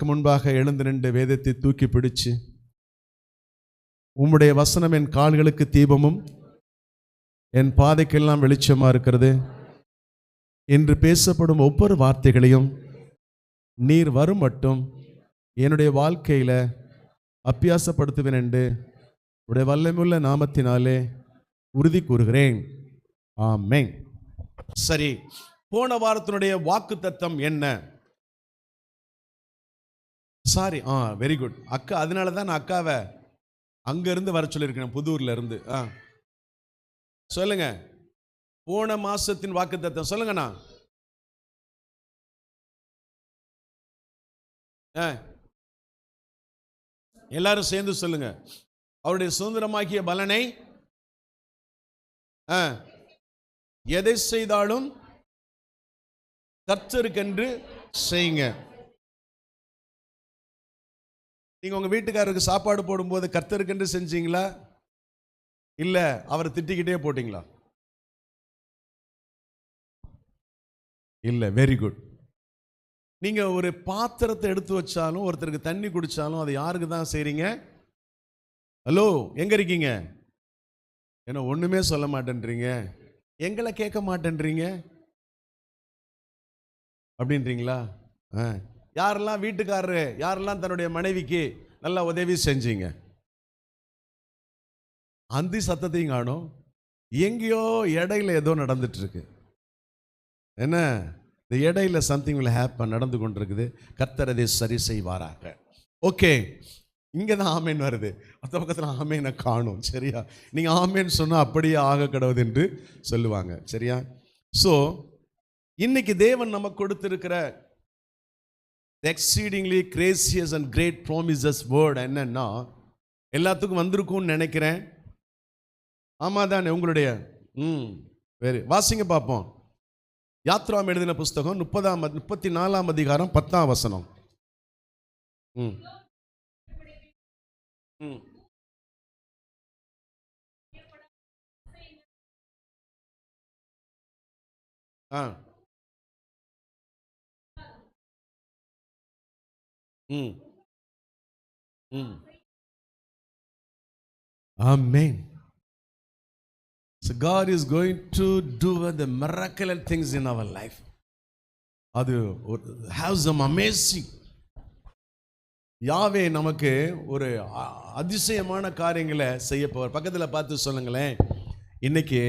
முன்பாக எழுந்து நின்று வேதத்தை தூக்கி பிடிச்சு, உம்முடைய வசனம் என் கால்களுக்கு தீபமும் என் பாதைக்கெல்லாம் வெளிச்சமா இருக்கிறது என்று பேசப்படும் ஒவ்வொரு வார்த்தைகளையும் நீர் வரும் மட்டும் என்னுடைய வாழ்க்கையில அபியாசப்படுத்துவேன் என்று உடைய வல்லமையுள்ள நாமத்தினாலே உறுதி கூறுகிறேன். ஆமென். சரி, போன வாரத்தினுடைய வாக்குத்தத்தம் என்ன? சாரி, வெரி குட் அக்கா. அதனால தான் நான் அக்காவை அங்க இருந்து வர சொல்லியிருக்கேன், புதூர்ல இருந்து. சொல்லுங்க, போன மாசத்தின் வாக்குத்தத்தம் சொல்லுங்கண்ணா. எல்லாரும் சேர்ந்து சொல்லுங்க. அவருடைய சுதந்திரமாகிய பலனை எதை செய்தாலும் கர்த்தருக்கென்று செய்யுங்க. நீங்க உங்க வீட்டுக்காரருக்கு சாப்பாடு போடும்போது கர்த்தருக்கென்று செஞ்சீங்களா, இல்ல அவரை திட்டிக்கிட்டே போட்டீங்களா? இல்ல. Very good. நீங்க ஒரு பாத்திரத்தை எடுத்து வச்சாலும், ஒருத்தருக்கு தண்ணி குடிச்சாலும் அதை யாருக்கு தான் செய்றீங்க? ஹலோ, எங்க இருக்கீங்க? என்ன ஒண்ணுமே சொல்ல மாட்டேன்றீங்க, எங்களை கேட்க மாட்டேன்றீங்க அப்படின்றீங்களா? யாரெல்லாம் வீட்டுக்காரரு, யாரெல்லாம் தன்னுடைய மனைவிக்கு நல்லா உதவி செஞ்சீங்க? அந்த சத்தத்தையும் காணோம். எங்கேயோ இடையில ஏதோ நடந்துட்டு இருக்கு. என்ன, இந்த இடையில சம்திங் வில் ஹேப்பன், நடந்து கொண்டிருக்குது. கர்த்தர் அதை சரி செய்வாராக. ஓகே, இங்கே தான் ஆமேன் வருது, அந்த பக்கத்தில் ஆமேனை காணும். சரியா? நீங்கள் ஆமேன் சொன்னால் அப்படியே ஆக கடவுது என்று சொல்லுவாங்க. சரியா? ஸோ இன்னைக்கு தேவன் நமக்கு கொடுத்திருக்கிற exceedingly gracious and great promises word என்னன்னா, எல்லாத்துக்கும் வந்திருக்கும்னு நினைக்கிறேன். ஆமாம் தானே? உங்களுடைய வேறு வாசிங்க பார்ப்போம். யாத்ராம் எழுதின புஸ்தகம் 34ஆம் அதிகாரம் 10ஆம் வசனம். Amen. So God is going to do the miraculous things in our life. அது have some amazing. யாவே நமக்கு ஒரு அதிசயமான காரியங்களை செய்ய போவார். பக்கத்தில் பார்த்து சொல்லுங்களேன். இன்னைக்கு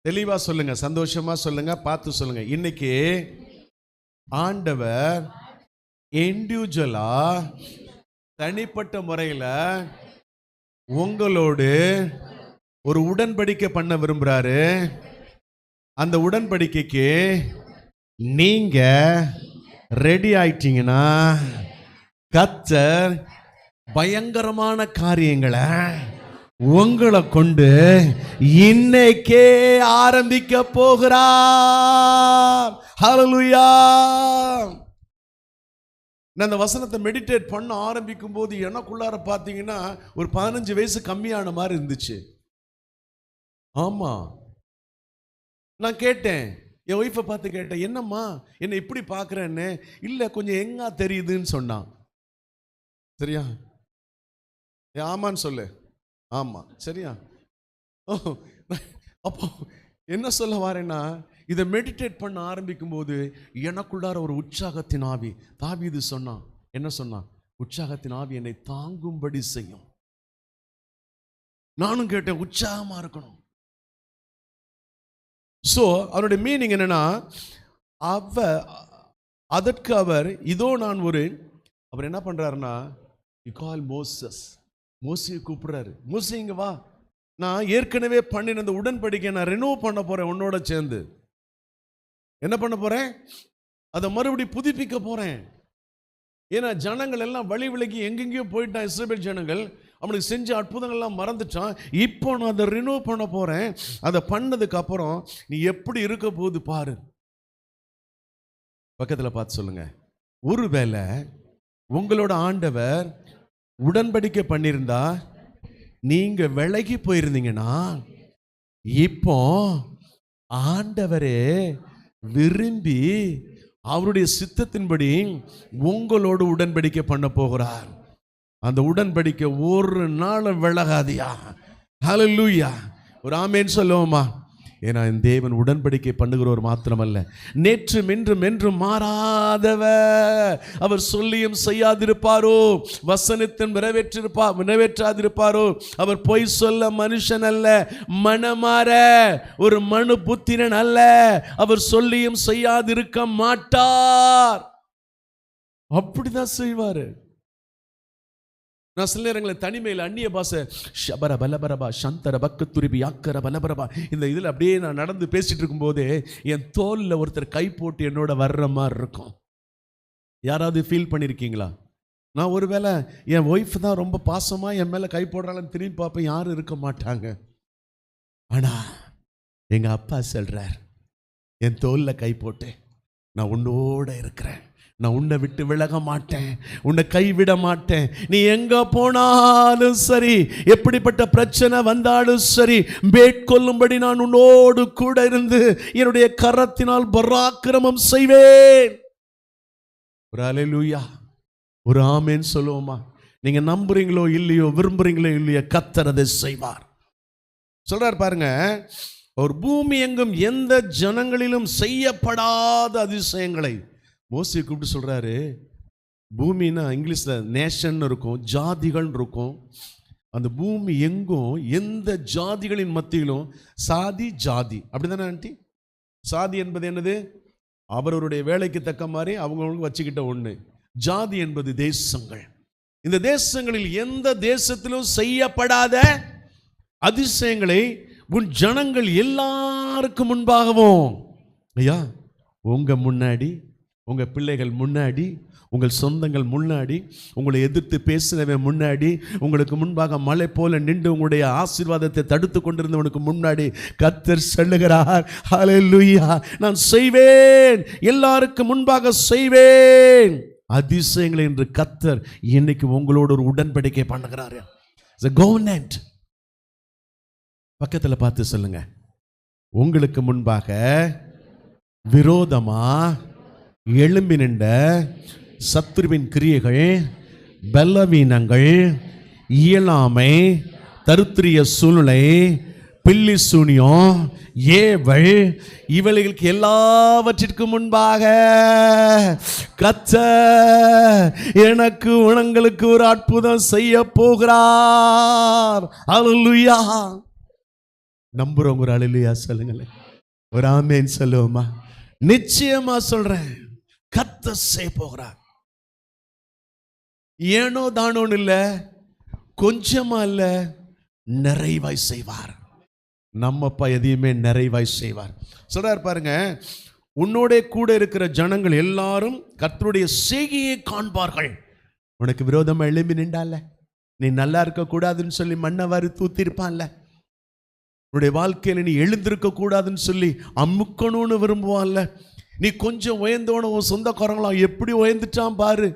தெளிவா சொல்லுங்க, சந்தோஷமா சொல்லுங்க, பார்த்து சொல்லுங்க. இன்னைக்கு ஆண்டவர் இண்டிவிஜுவலா தனிப்பட்ட முறையில் உங்களோடு ஒரு உடன்படிக்கை பண்ண விரும்புறாரு. அந்த உடன்படிக்கைக்கு நீங்க ரெடி ஆயிட்டீங்கன்னா கர்த்தர் பயங்கரமான காரியங்களை உங்களை கொண்டு இன்னைக்கே ஆரம்பிக்க போகிறார். ஹல்லேலூயா. நான் அந்த வசனத்தை மெடிடேட் பண்ண ஆரம்பிக்கும் போது எனக்குள்ளார பார்த்தீங்கன்னா ஒரு 15 வயசு கம்மியான மாதிரி இருந்துச்சு. ஆமா, நான் கேட்டேன், என் ஒய்ஃபை பார்த்து கேட்டேன், என்னம்மா என்னை இப்படி பார்க்குறேன்னு. இல்லை, கொஞ்சம் எங்கா தெரியுதுன்னு சொன்னான். சரியா? ஆமான்னு சொல்லு. ஆமாம், சரியா? அப்போ என்ன சொல்ல வரேன்னா, இதை மெடிடேட் பண்ண ஆரம்பிக்கும் போது எனக்குள்ளார ஒரு உற்சாகத்தின் ஆவி. தாவீது சொன்னான், என்ன சொன்னான்? உற்சாகத்தின் ஆவி என்னை தாங்கும்படி செய்யும். நானும் கேட்டேன், உற்சாகமா இருக்கணும். ஸோ அவருடைய மீனிங் என்னன்னா, அதற்கு அவர் இதோ நான் அவர் என்ன பண்றாருன்னா, மோசையை கூப்பிடுறாரு. மோசே இங்க வா, நான் ஏற்கனவே பண்ணின அந்த உடன்படிக்கை நான் ரினூவ் பண்ண போறேன். உன்னோட சேர்ந்து என்ன பண்ண போறேன்? அதை மறுபடி புதுப்பிக்க போறேன். ஏன்னா ஜனங்கள் எல்லாம் வழி விலகி எங்கெங்கேயோ போயிட்டான். இஸ்ரவேல் ஜனங்கள் அவனுக்கு செஞ்ச அற்புதங்கள்லாம் மறந்துட்டான். இப்போ நான் அதை ரினூவ் பண்ண போறேன். அதை பண்ணதுக்கு அப்புறம் நீ எப்படி இருக்க போகுது பாரு. பக்கத்தில் பார்த்து சொல்லுங்க, ஒருவேளை உங்களோட ஆண்டவர் உடன்படிக்கை பண்ணியிருந்தா நீங்க விலகி போயிருந்தீங்கன்னா, இப்போ ஆண்டவரே விரும்பி அவருடைய சித்தத்தின்படி உங்களோடு உடன்படிக்கை பண்ண போகிறார். அந்த உடன்படிக்கை ஒரு நாளும் விலகாதியா. ஹல்லேலூயா. ஒரு ஆமென் சொல்லுவோமா? ஏன்னா இந்த தேவன் உடன்படிக்கை பண்ணுகிறவர் மாத்திரமல்ல, நேற்றும் இன்றும் என்றும் மாறாதவர். அவர் சொல்லியும் செய்யாதிருப்பாரோ, வசனத்தின் நிறைவேற்றாதிருப்பாரோ. அவர் பொய் சொல்ல மனுஷன் அல்ல, மனமாற ஒரு மனு புத்திரன் அல்ல. அவர் சொல்லியும் செய்யாதிருக்க மாட்டார். அப்படிதான் செய்வாரு. நான் சில நேரங்களில் தனிமையில் அந்நிய பாசை ஷபர பலபரபா சந்தர பக்கு துருபி யாக்கர பலபரபா இந்த இதில் அப்படியே நான் நடந்து பேசிட்டு இருக்கும்போதே என் தோலில் ஒருத்தர் கை போட்டு என்னோட வர்ற மாதிரி இருக்கும். யாராவது ஃபீல் பண்ணியிருக்கீங்களா? நான் ஒருவேளை என் ஒய்ஃப் தான் ரொம்ப பாசமாக என் மேலே கை போடுறாங்கன்னு திரும்பி பார்ப்பேன், யாரும் இருக்க மாட்டாங்க. ஆனால் எங்கள் அப்பா சொல்கிறார், என் தோலில் கை போட்டு நான் உன்னோட இருக்கிறேன், நான் உன்னை விட்டு விலக மாட்டேன், உன்னை கைவிட மாட்டேன். நீ எங்க போனாலும் சரி, எப்படிப்பட்ட பிரச்சனை வந்தாலும் சரி, மேற்கொள்ளும்படி நான் உன்னோடு கூட இருந்து என்னுடைய கரத்தினால் பராக்கிரமம் செய்வேன். ஒரு அல்லேலூயா, ஒரு ஆமென் சொல்லுவோமா? நீங்க நம்புறீங்களோ இல்லையோ, விரும்புறீங்களோ இல்லையோ, கர்த்தர் அதை செய்வார். சொல்றார் பாருங்க, ஒரு பூமி எங்கும் எந்த ஜனங்களிலும் செய்யப்படாத அதிசயங்களை மோசே கூப்பிட்டு சொல்றாரு. பூமின்னா இங்கிலீஷில் நேஷன் இருக்கும், ஜாதிகள் இருக்கும். அந்த பூமி எங்கும் எந்த ஜாதிகளின் மத்தியிலும் சாதி ஜாதி அப்படிதானே ஆண்டி? சாதி என்பது என்னது? அவரவருடைய வேலைக்கு தக்க மாதிரி அவங்களுக்கு வச்சுக்கிட்ட ஒன்று. ஜாதி என்பது தேசங்கள். இந்த தேசங்களில் எந்த தேசத்திலும் செய்யப்படாத அதிசயங்களை உன் ஜனங்கள் எல்லாருக்கும் முன்பாகவும், ஐயா உங்க முன்னாடி, உங்கள் பிள்ளைகள் முன்னாடி, உங்கள் சொந்தங்கள் முன்னாடி, உங்களை எதிர்த்து பேசினவன் முன்னாடி, உங்களுக்கு முன்பாக மலை போல நின்று உங்களுடைய ஆசீர்வாதத்தை தடுத்து கொண்டிருந்தவனுக்கு முன்னாடி கர்த்தர் சொல்லுகிறார், ஹல்லேலூயா, நான் செய்வேன், எல்லாருக்கும் முன்பாக செய்வேன் அதிசயங்களை என்று கர்த்தர் இன்னைக்கு உங்களோட ஒரு உடன்படிக்கை பண்ணுகிறார். கவர்னன்ட் பக்கத்தில் பார்த்து சொல்லுங்க, உங்களுக்கு முன்பாக விரோதமா எழும்பி நின்ற சத்துருவின் கிரியைகள், பலவீனங்கள், இயலாமை, தரித்திரிய சூழ்நிலை, பில்லி சூனியம், ஏவல், இவர்களுக்கு எல்லாவற்றிற்கும் முன்பாக கர்த்தர் எனக்கு உங்களுக்கு ஒரு அற்புதம் செய்ய போகிறார். அல்லேலூயா. நம்புறவங்க ஒரு அல்லேலூயா சொல்லுங்களேன், ஒரு ஆமென் சொல்லுவோமா? நிச்சயமா சொல்றேன், கர்த்தர் செய்ய போகிறார். ஏனோ தானோன்னு இல்ல, கொஞ்சமா இல்ல, நிறைவாய் செய்வார். நம்ம அப்பா எதையுமே நிறைவாய் செய்வார். சொல்றார் பாருங்க, உன்னோட கூட இருக்கிற ஜனங்கள் எல்லாரும் கர்த்தருடைய செய்கையை காண்பார்கள். உனக்கு விரோதமா எழும்பி நின்றால, நீ நல்லா இருக்க கூடாதுன்னு சொல்லி மண்ணவாறு தூத்திருப்பான்ல, உன்னுடைய வாழ்க்கையில நீ எழுந்திருக்க கூடாதுன்னு சொல்லி அமுக்கணும்னு விரும்புவான்ல, நீ கொஞ்சம் உயர்ந்தோன உன் சொந்தக்காரங்களாம் எப்படி உயர்ந்துட்டான் பாரு,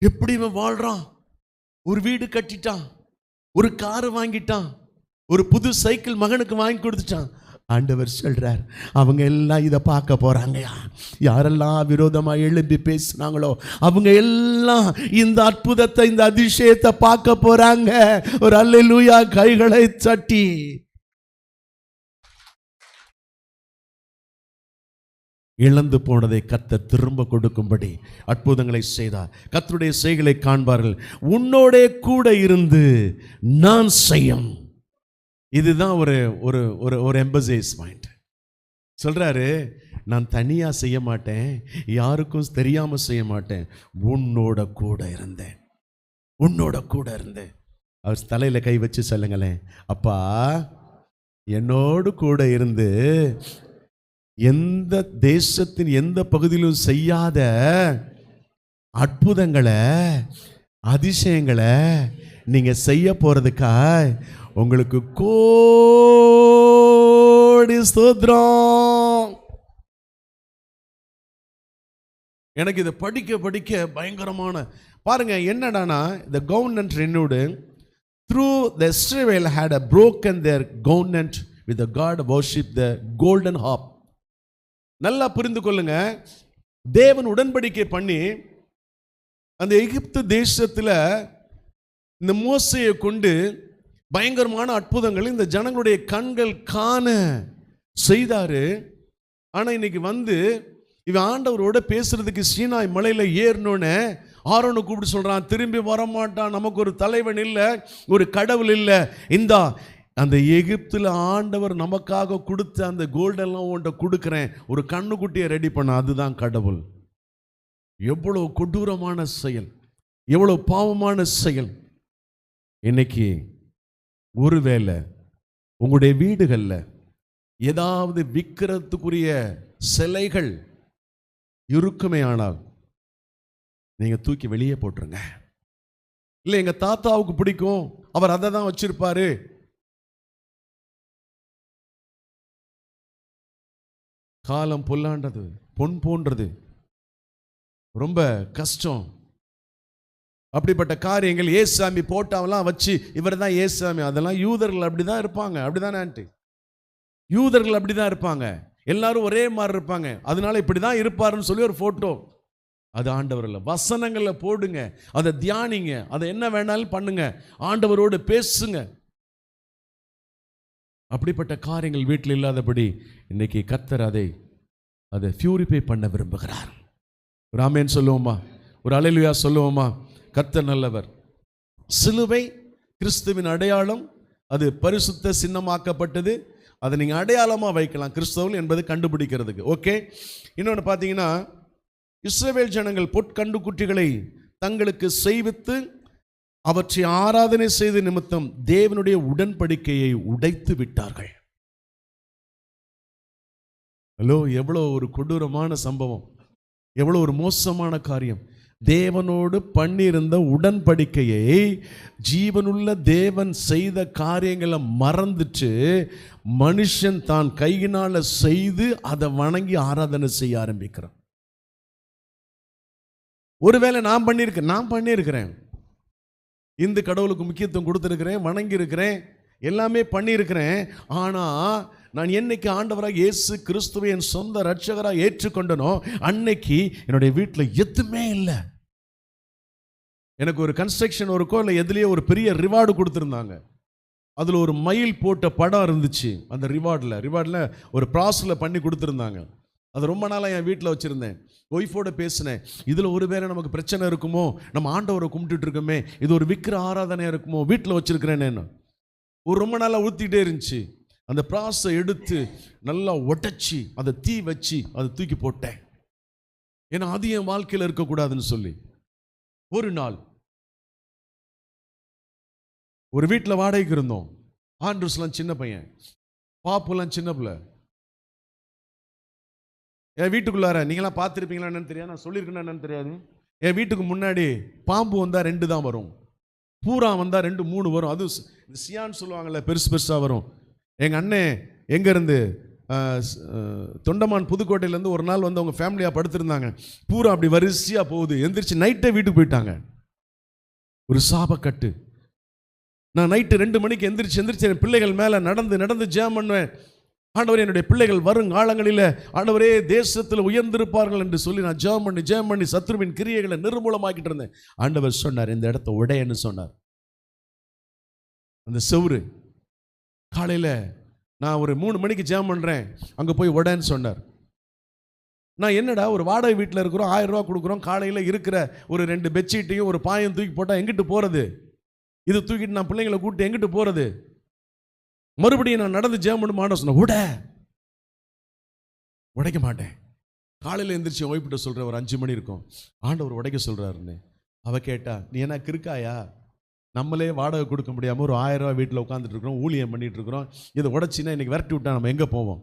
எப்படி இவன் வாழ்றான், ஒரு வீடு கட்டிட்டான், ஒரு கார் வாங்கிட்டான், ஒரு புது சைக்கிள் மகனுக்கு வாங்கி கொடுத்துட்டான். ஆண்டவர் சொல்றார், அவங்க எல்லாம் இதை பார்க்க போறாங்கயா. யாரெல்லாம் விரோதமா எழும்பி பேசினாங்களோ அவங்க எல்லாம் இந்த அற்புதத்தை, இந்த அதிசயத்தை பார்க்க போறாங்க. ஒரு அல்லேலூயா கைகளை தட்டி. இழந்து போனதை கர்த்தர் திரும்ப கொடுக்கும்படி அற்புதங்களை செய்தார். கர்த்தருடைய செய்களை காண்பார்கள். உன்னோட கூட இருந்து நான் செய்யும். இதுதான் ஒரு ஒரு ஒரு ஒரு எம்பசைஸ் பாயிண்ட். சொல்றாரு, நான் தனியா செய்ய மாட்டேன், யாருக்கும் தெரியாம செய்ய மாட்டேன், உன்னோட கூட இருந்தேன், உன்னோட கூட இருந்தேன். அவர் தலையில கை வச்சு சொல்லுங்களேன், அப்பா என்னோடு கூட இருந்து எந்த தேசத்தின் எந்த பகுதியிலும் செய்யாத அற்புதங்களை, அதிசயங்களை நீங்க செய்ய போறதுக்காய் உங்களுக்கு கோடி ஸ்தோத்திரம். எனக்கு இதை படிக்க படிக்க பயங்கரமான பாருங்க. என்னடானா, the government renewed through the Israel had a broken their government with the God worship the golden harp. நல்லா புரிந்து கொள்ளுங்க, தேவன் உடன்படிக்கை பண்ணி அந்த எகிப்து தேசத்தில் இந்த மோசையை கொண்டு பயங்கரமான அற்புதங்கள் இந்த ஜனங்களுடைய கண்கள் காண செய்தாரு. ஆனா இன்னைக்கு இவன் ஆண்டவரோட பேசுறதுக்கு சீனாய் மலையில ஏறணுன்னு ஆரோனை கூப்பிட்டு சொல்றான், திரும்பி வரமாட்டான், நமக்கு ஒரு தலைவன் இல்லை, ஒரு கடவுள் இல்லை, இந்தா அந்த எகிப்துல ஆண்டவர் நமக்காக கொடுத்த அந்த கோல்டெல்லாம் உன்ட்ட கொடுக்குறேன், ஒரு கண்ணுக்குட்டியை ரெடி பண்ண, அதுதான் கடவுள். எவ்வளவு கொடூரமான செயல், எவ்வளவு பாவமான செயல். இன்னைக்கு ஒருவேளை உங்களுடைய வீடுகளில் ஏதாவது விற்கிறதுக்குரிய சிலைகள் இருக்குமே ஆனால் நீங்க தூக்கி வெளியே போட்டுருங்க. இல்லை எங்க தாத்தாவுக்கு பிடிக்கும், அவர் அதை தான் வச்சிருப்பாரு, காலம் பொல்லாண்டது, பொன் போன்றது, ரொம்ப கஷ்டம். அப்படிப்பட்ட காரியங்கள் ஏசாமி போட்டாவெல்லாம் வச்சு இவர் தான் ஏசாமி, அதெல்லாம் யூதர்கள் அப்படிதான் இருப்பாங்க. அப்படிதான் ஆண்டி, யூதர்கள் அப்படிதான் இருப்பாங்க, எல்லாரும் ஒரே மாதிரி இருப்பாங்க, அதனால இப்படிதான் இருப்பாருன்னு சொல்லி ஒரு போட்டோ. அது ஆண்டவர் இல்லை. வசனங்கள்ல போடுங்க, அதை தியானிங்க, அதை என்ன வேணாலும் பண்ணுங்க, ஆண்டவரோடு பேசுங்க. அப்படிப்பட்ட காரியங்கள் வீட்டில் இல்லாதபடி இன்னைக்கு கர்த்தர் அதை பியூரிஃபை பண்ண விரும்புகிறார். ஒரு ஆமென் சொல்லுவோமா? ஒரு அல்லேலூயா சொல்லுவோமா? கர்த்தர் நல்லவர். சிலுவை கிறிஸ்துவின் அடையாளம், அது பரிசுத்த சின்னமாக்கப்பட்டது. அதை நீங்கள் அடையாளமாக வைக்கலாம் கிறிஸ்தவர்கள் என்பது கண்டுபிடிக்கிறதுக்கு. ஓகே. இன்னொன்று பார்த்தீங்கன்னா, இஸ்ரவேல் ஜனங்கள் பொற்கண்டுக்குட்டிகளை தங்களுக்கு செய்வித்து அவற்றை ஆராதனை செய்த நிமித்தம் தேவனுடைய உடன்படிக்கையை உடைத்து விட்டார்கள். ஹலோ, எவ்வளோ ஒரு கொடூரமான சம்பவம், எவ்வளோ ஒரு மோசமான காரியம். தேவனோடு பண்ணியிருந்த உடன்படிக்கையை ஜீவனுள்ள தேவன் செய்த காரியங்களை மறந்துட்டு மனுஷன் தான் கையினால செய்து அதை வணங்கி ஆராதனை செய்ய ஆரம்பிக்கிறான். ஒருவேளை நான் பண்ணியிருக்கிறேன், இந்து கடவுளுக்கு முக்கியத்துவம் கொடுத்துருக்கிறேன், வணங்கி இருக்கிறேன், எல்லாமே பண்ணியிருக்கிறேன். ஆனால் நான் என்னைக்கு ஆண்டவராக இயேசு கிறிஸ்துவை என் சொந்த ரட்சகராக ஏற்றுக்கொண்டனோ அன்னைக்கு என்னுடைய வீட்டில் எதுவுமே இல்லை. எனக்கு ஒரு கன்ஸ்ட்ரக்ஷன் ஒர்க்கோ இல்லை எதுலேயோ ஒரு பெரிய ரிவார்டு கொடுத்துருந்தாங்க. அதில் ஒரு மயில் போட்ட படம் இருந்துச்சு. அந்த ரிவார்டில் ஒரு ப்ராஸில் பண்ணி கொடுத்துருந்தாங்க. அது ரொம்ப நாளாக என் வீட்டில் வச்சுருந்தேன். ஒய்ஃபோட பேசினேன், இதில் ஒரு வேளை நமக்கு பிரச்சனை இருக்குமோ, நம்ம ஆண்டவரை கும்பிட்டுட்டு இருக்கோமே, இது ஒரு விக்கிர ஆராதனையாக இருக்குமோ, வீட்டில் வச்சுருக்கிறேன்னு ஒரு ரொம்ப நாளாக ஊற்றிக்கிட்டே இருந்துச்சு. அந்த ப்ராஸை எடுத்து நல்லா உடைச்சி அதை தீ வச்சு அதை தூக்கி போட்டேன். ஏன்னா அது என் வாழ்க்கையில் இருக்கக்கூடாதுன்னு சொல்லி. ஒரு நாள் ஒரு வீட்டில் வாடகைக்கு இருந்தோம். ஆண்ட்ரூஸ்லாம் சின்ன பையன், பாப்புலாம் சின்ன பிள்ளை. என் வீட்டுக்குள்ளார நீங்களாம் பார்த்துருப்பீங்களா என்னன்னு தெரியாது, நான் சொல்லியிருக்கேன்னு என்னன்னு தெரியாது. என் வீட்டுக்கு முன்னாடி பாம்பு வந்தால் 2 தான் வரும், பூரா வந்தால் 2 3 வரும். அது இந்த சியான்னு சொல்லுவாங்கள்ல, பெருசு பெருசாக வரும். எங்கள் அண்ணன் எங்கேருந்து தொண்டமான் புதுக்கோட்டையிலேருந்து ஒரு நாள் வந்து அவங்க ஃபேமிலியாக படுத்திருந்தாங்க. பூரா அப்படி வரிசையாக போகுது. எந்திரிச்சு நைட்டே வீட்டுக்கு போயிட்டாங்க. ஒரு சாபக்கட்டு. நான் நைட்டு 2 மணிக்கு எந்திரிச்சு என் பிள்ளைகள் மேலே நடந்து ஜெபம் பண்ணுவேன். ஆண்டவரே, என்னுடைய பிள்ளைகள் வரும் காலங்களில் ஆண்டவரே தேசத்தில் உயர்ந்திருப்பார்கள் என்று சொல்லி நான் ஜெபம் பண்ணி சத்ருவின் கிரியைகளை நிர்மூலமாக்கிட்டு இருந்தேன். ஆண்டவர் சொன்னார், இந்த இடத்த உடையன்னு சொன்னார். அந்த செவுரு காலையில் நான் ஒரு 3 மணிக்கு ஜெபம் பண்ணுறேன், அங்கே போய் உடைன்னு சொன்னார். நான் என்னடா, ஒரு வாடகை வீட்டில் இருக்கிறோம், 1000 ரூபா கொடுக்குறோம், காலையில் இருக்கிற ஒரு 2 பெட்ஷீட்டையும் ஒரு பாயம் தூக்கி போட்டால் எங்கிட்டு போகிறது? இது தூக்கிட்டு நான் பிள்ளைங்களை கூப்பிட்டு எங்கிட்டு போகிறது? மறுபடியும் நான் நடந்து ஜெபம் பண்ணுமான்னு சொன்னேன். உடைக்க மாட்டேன். காலையில் எழுந்திரிச்சு என் ஒய்ஃப்கிட்ட சொல்கிறேன், ஒரு 5 மணி இருக்கும், ஆண்டவர் உடைக்க சொல்கிறாருன்னு. அவள் கேட்டா, நீ என்ன கிறுக்காயா? நம்மளே வாடகை கொடுக்க முடியாமல் ஒரு 1000 ரூபா வீட்டில் உட்காந்துட்டு இருக்கிறோம், ஊழியம் பண்ணிட்டு இருக்கிறோம், இதை உடைச்சின்னா இன்னைக்கு விரட்டி விட்டா நம்ம எங்கே போவோம்?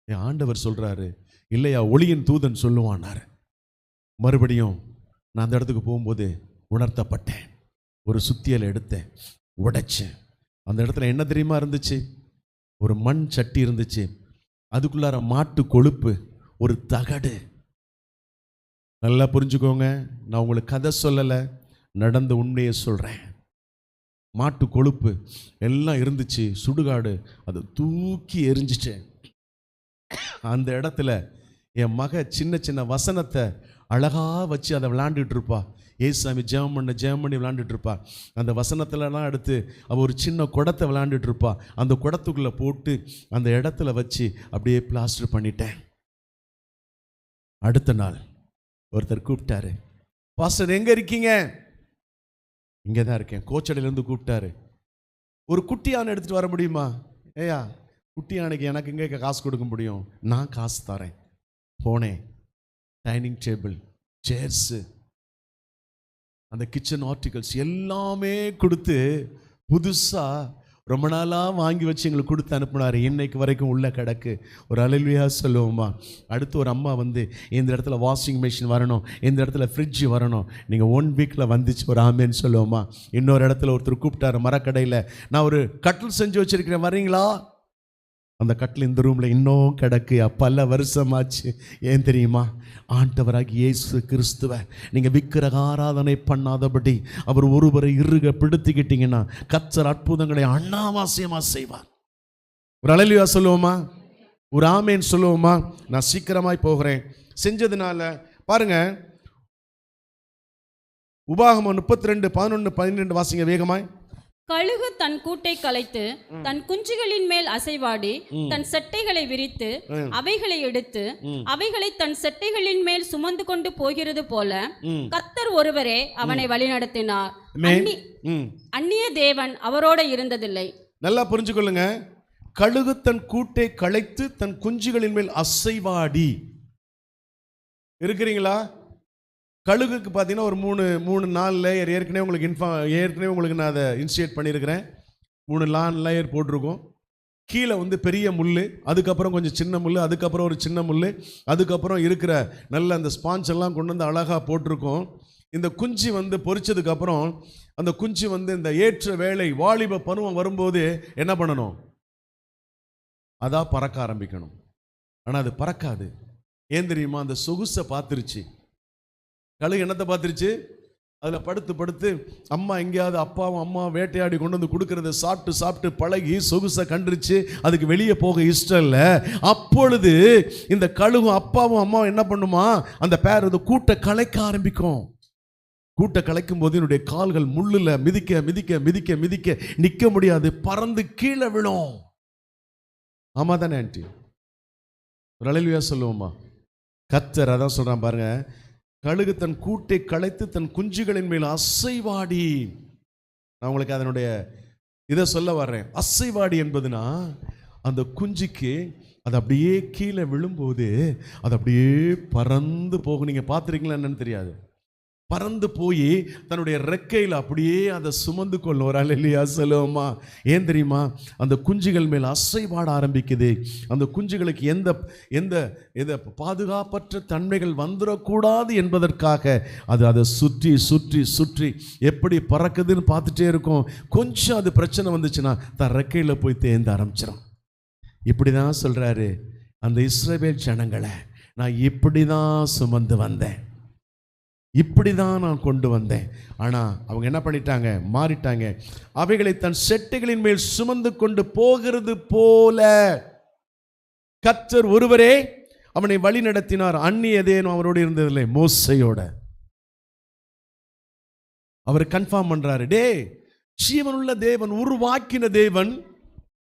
என் ஆண்டவர் சொல்கிறாரு, இல்லையா, ஒளியின் தூதன் சொல்லுவான்னாரு. மறுபடியும் நான் அந்த இடத்துக்கு போகும்போது உணர்த்தப்பட்டேன். ஒரு சுத்தியலை எடுத்தேன், உடைச்சேன். அந்த இடத்துல என்ன தெரியுமா இருந்துச்சு? ஒரு மண் சட்டி இருந்துச்சு, அதுக்குள்ளார மாட்டு கொழுப்பு, ஒரு தகடு. நல்லா புரிஞ்சுக்கோங்க, நான் உங்களுக்கு கதை சொல்லலை, நடந்த உண்மையை சொல்கிறேன். மாட்டு கொழுப்பு எல்லாம் இருந்துச்சு, சுடுகாடு. அதை தூக்கி எரிஞ்சிட்டேன். அந்த இடத்துல என் மக சின்ன சின்ன வசனத்தை அழகா வச்சு அதை விளையாண்டுட்டு இருப்பா. ஏசாமி ஜெபம் பண்ணி விளையாண்டுட்டு இருப்பா. அந்த வசனத்துலலாம் எடுத்து அவள் ஒரு சின்ன குடத்தை விளையாண்டுட்டு இருப்பா. அந்த குடத்துக்குள்ளே போட்டு அந்த இடத்துல வச்சு அப்படியே பிளாஸ்டர் பண்ணிட்டேன். அடுத்த நாள் ஒருத்தர் கூப்பிட்டாரு, பாஸ்டர் எங்கே இருக்கீங்க? இங்கே தான் இருக்கேன். கோச்சடையிலேருந்து கூப்பிட்டாரு. ஒரு குட்டி யானை எடுத்துகிட்டு வர முடியுமா? ஏயா, குட்டி யானைக்கு எனக்கு எங்கே காசு கொடுக்க முடியும்? நான் காசு தரேன். போனேன். டைனிங் டேபிள், சேர்ஸு, அந்த கிச்சன் ஆர்டிகல்ஸ் எல்லாமே கொடுத்து புதுசாக ரொம்ப நாளாக வாங்கி வச்சு எங்களுக்கு கொடுத்து அனுப்புனார். இன்னைக்கு வரைக்கும் உள்ள கிடக்கு. ஒரு அல்லேலூயா சொல்லுவோமா? அடுத்து ஒரு அம்மா வந்து இந்த இடத்துல வாஷிங் மிஷின் வரணும், இந்த இடத்துல ஃப்ரிட்ஜ் வரணும், நீங்கள் 1 வீக்கில் வந்துச்சு, ஒரு ஆமேன்னு சொல்லுவோமா? இன்னொரு இடத்துல ஒருத்தர் கூப்பிட்டார் மரக்கடையில், நான் ஒரு கட்டில் செஞ்சு வச்சுருக்கிறேன், வரீங்களா? அந்த கட்டில் இந்த ரூமில் இன்னும் கிடக்கு. பல வருஷமாச்சு. ஏன் தெரியுமா? ஆண்டவராகி இயேசு கிறிஸ்துவை நீங்கள் விக்கிரக ஆராதனை பண்ணாதபடி அவர் ஒருவரை இறுக பிடித்துக்கிட்டீங்கன்னா கர்த்தர் அற்புதங்களை அனாவசியமாக செய்வார். ஒரு அல்லேலூயா சொல்லுவோமா? ஒரு ஆமேன் சொல்லுவோமா? நான் சீக்கிரமாய் போகிறேன். செஞ்சதுனால பாருங்க, உபாகமம் 32:11-12 வாசிங்க வேகமாய். கழுகு தன் கூட்டை கலைத்து தன் குஞ்சுகளின் மேல் அசைவாடி தன் செட்டைகளை விரித்து அவைகளை எடுத்து அவைகளை தன் செட்டைகளின் மேல் சுமந்து கொண்டு போகிறது போல கர்த்தர் ஒருவரே அவனை வழிநடத்தினார். அந்நிய தேவன் அவரோட இருந்ததில்லை. நல்லா புரிஞ்சுக்கொள்ளுங்க. கழுகு தன் கூட்டை கலைத்து தன் குஞ்சுகளின் மேல் அசைவாடி. இருக்கிறீங்களா? கழுகுக்கு பார்த்தீங்கன்னா ஒரு 3-4 லேயர் ஏற்கனவே உங்களுக்கு நான் அதை இன்ஸ்டியேட் பண்ணியிருக்கிறேன். 3 லேயர் போட்டிருக்கோம். கீழே வந்து பெரிய முள், அதுக்கப்புறம் கொஞ்சம் சின்ன முள், அதுக்கப்புறம் ஒரு சின்ன முள், அதுக்கப்புறம் இருக்கிற நல்ல அந்த ஸ்பாஞ்ச் எல்லாம் கொண்டு வந்து அழகாக போட்டிருக்கோம். இந்த குஞ்சு வந்து பொரிச்சதுக்கப்புறம் அந்த குஞ்சு வந்து இந்த ஏற்ற வேலை வாலிப பருவம் வரும்போது என்ன பண்ணணும்? அதான் பறக்க ஆரம்பிக்கணும். ஆனால் அது பறக்காது. ஏன் தெரியுமா? அந்த சொகுசை பார்த்துருச்சு. கழுகு என்னத்தை பார்த்துருச்சு? அதில் படுத்து அம்மா எங்கேயாவது அப்பாவும் அம்மா வேட்டையாடி கொண்டு வந்து கொடுக்கறத சாப்பிட்டு பழகி சொகுசை கண்டுருச்சு. அதுக்கு வெளியே போக இஷ்டம் இல்லை. அப்பொழுது இந்த கழுகும் அப்பாவும் அம்மாவும் என்ன பண்ணுமா? அந்த பேர் அது கூட்டை கலைக்க ஆரம்பிக்கும். கூட்டை கலைக்கும் போது என்னுடைய கால்கள் முள்ளில் மிதிக்க நிற்க முடியாது, பறந்து கீழே விழும். ஆமா தானே ஆண்டி? ஒரு அல்லேலூயா சொல்லுவோமா? கர்த்தர் அதான் சொல்றான் பாருங்க. கழுகு தன் கூட்டை கலைத்து தன் குஞ்சுகளின் மேல் அசைவாடி. நான் உங்களுக்கு அதனுடைய இதை சொல்ல வர்றேன். அசைவாடி என்பதுனா அந்த குஞ்சுக்கு அது அப்படியே கீழே விழும்போது அது அப்படியே பறந்து போகும். நீங்கள் பார்த்துருக்கீங்களா என்னன்னு தெரியாது. பறந்து போய் தன்னுடைய ரெக்கையில் அப்படியே அதை சுமந்து கொள்ளும். ஒரு அல்லேலூயா சொல்லுவோமா? ஏன் தெரியுமா? அந்த குஞ்சுகள் மேல் அசைவாட ஆரம்பிக்குது. அந்த குஞ்சுகளுக்கு எந்த பாதுகாப்பற்ற தன்மைகள் வந்துடக்கூடாது என்பதற்காக அதை சுற்றி எப்படி பறக்குதுன்னு பார்த்துட்டே இருக்கும். கொஞ்சம் அது பிரச்சனை வந்துச்சுன்னா தன் ரெக்கையில் போய் தேர்ந்து ஆரம்பிச்சிடும். இப்படி தான் சொல்கிறாரு, அந்த இஸ்ரவேல் ஜனங்களை நான் இப்படி தான் சுமந்து வந்தேன், இப்படி தான் நான் கொண்டு வந்தேன். ஆனால் அவங்க என்ன பண்ணிட்டாங்க? மாறிட்டாங்க. அவைகளை தன் செட்டைகளின் மேல் சுமந்து கொண்டு போகிறது போல கர்த்தர் ஒருவரே அவனை வழி நடத்தினார். அந்நிய தேவன் அவரோடு இருந்ததில்லை. மோசையோட அவர் கன்ஃபார்ம் பண்றாரு, டே ஜீவனுள்ள தேவன், உருவாக்கின தேவன்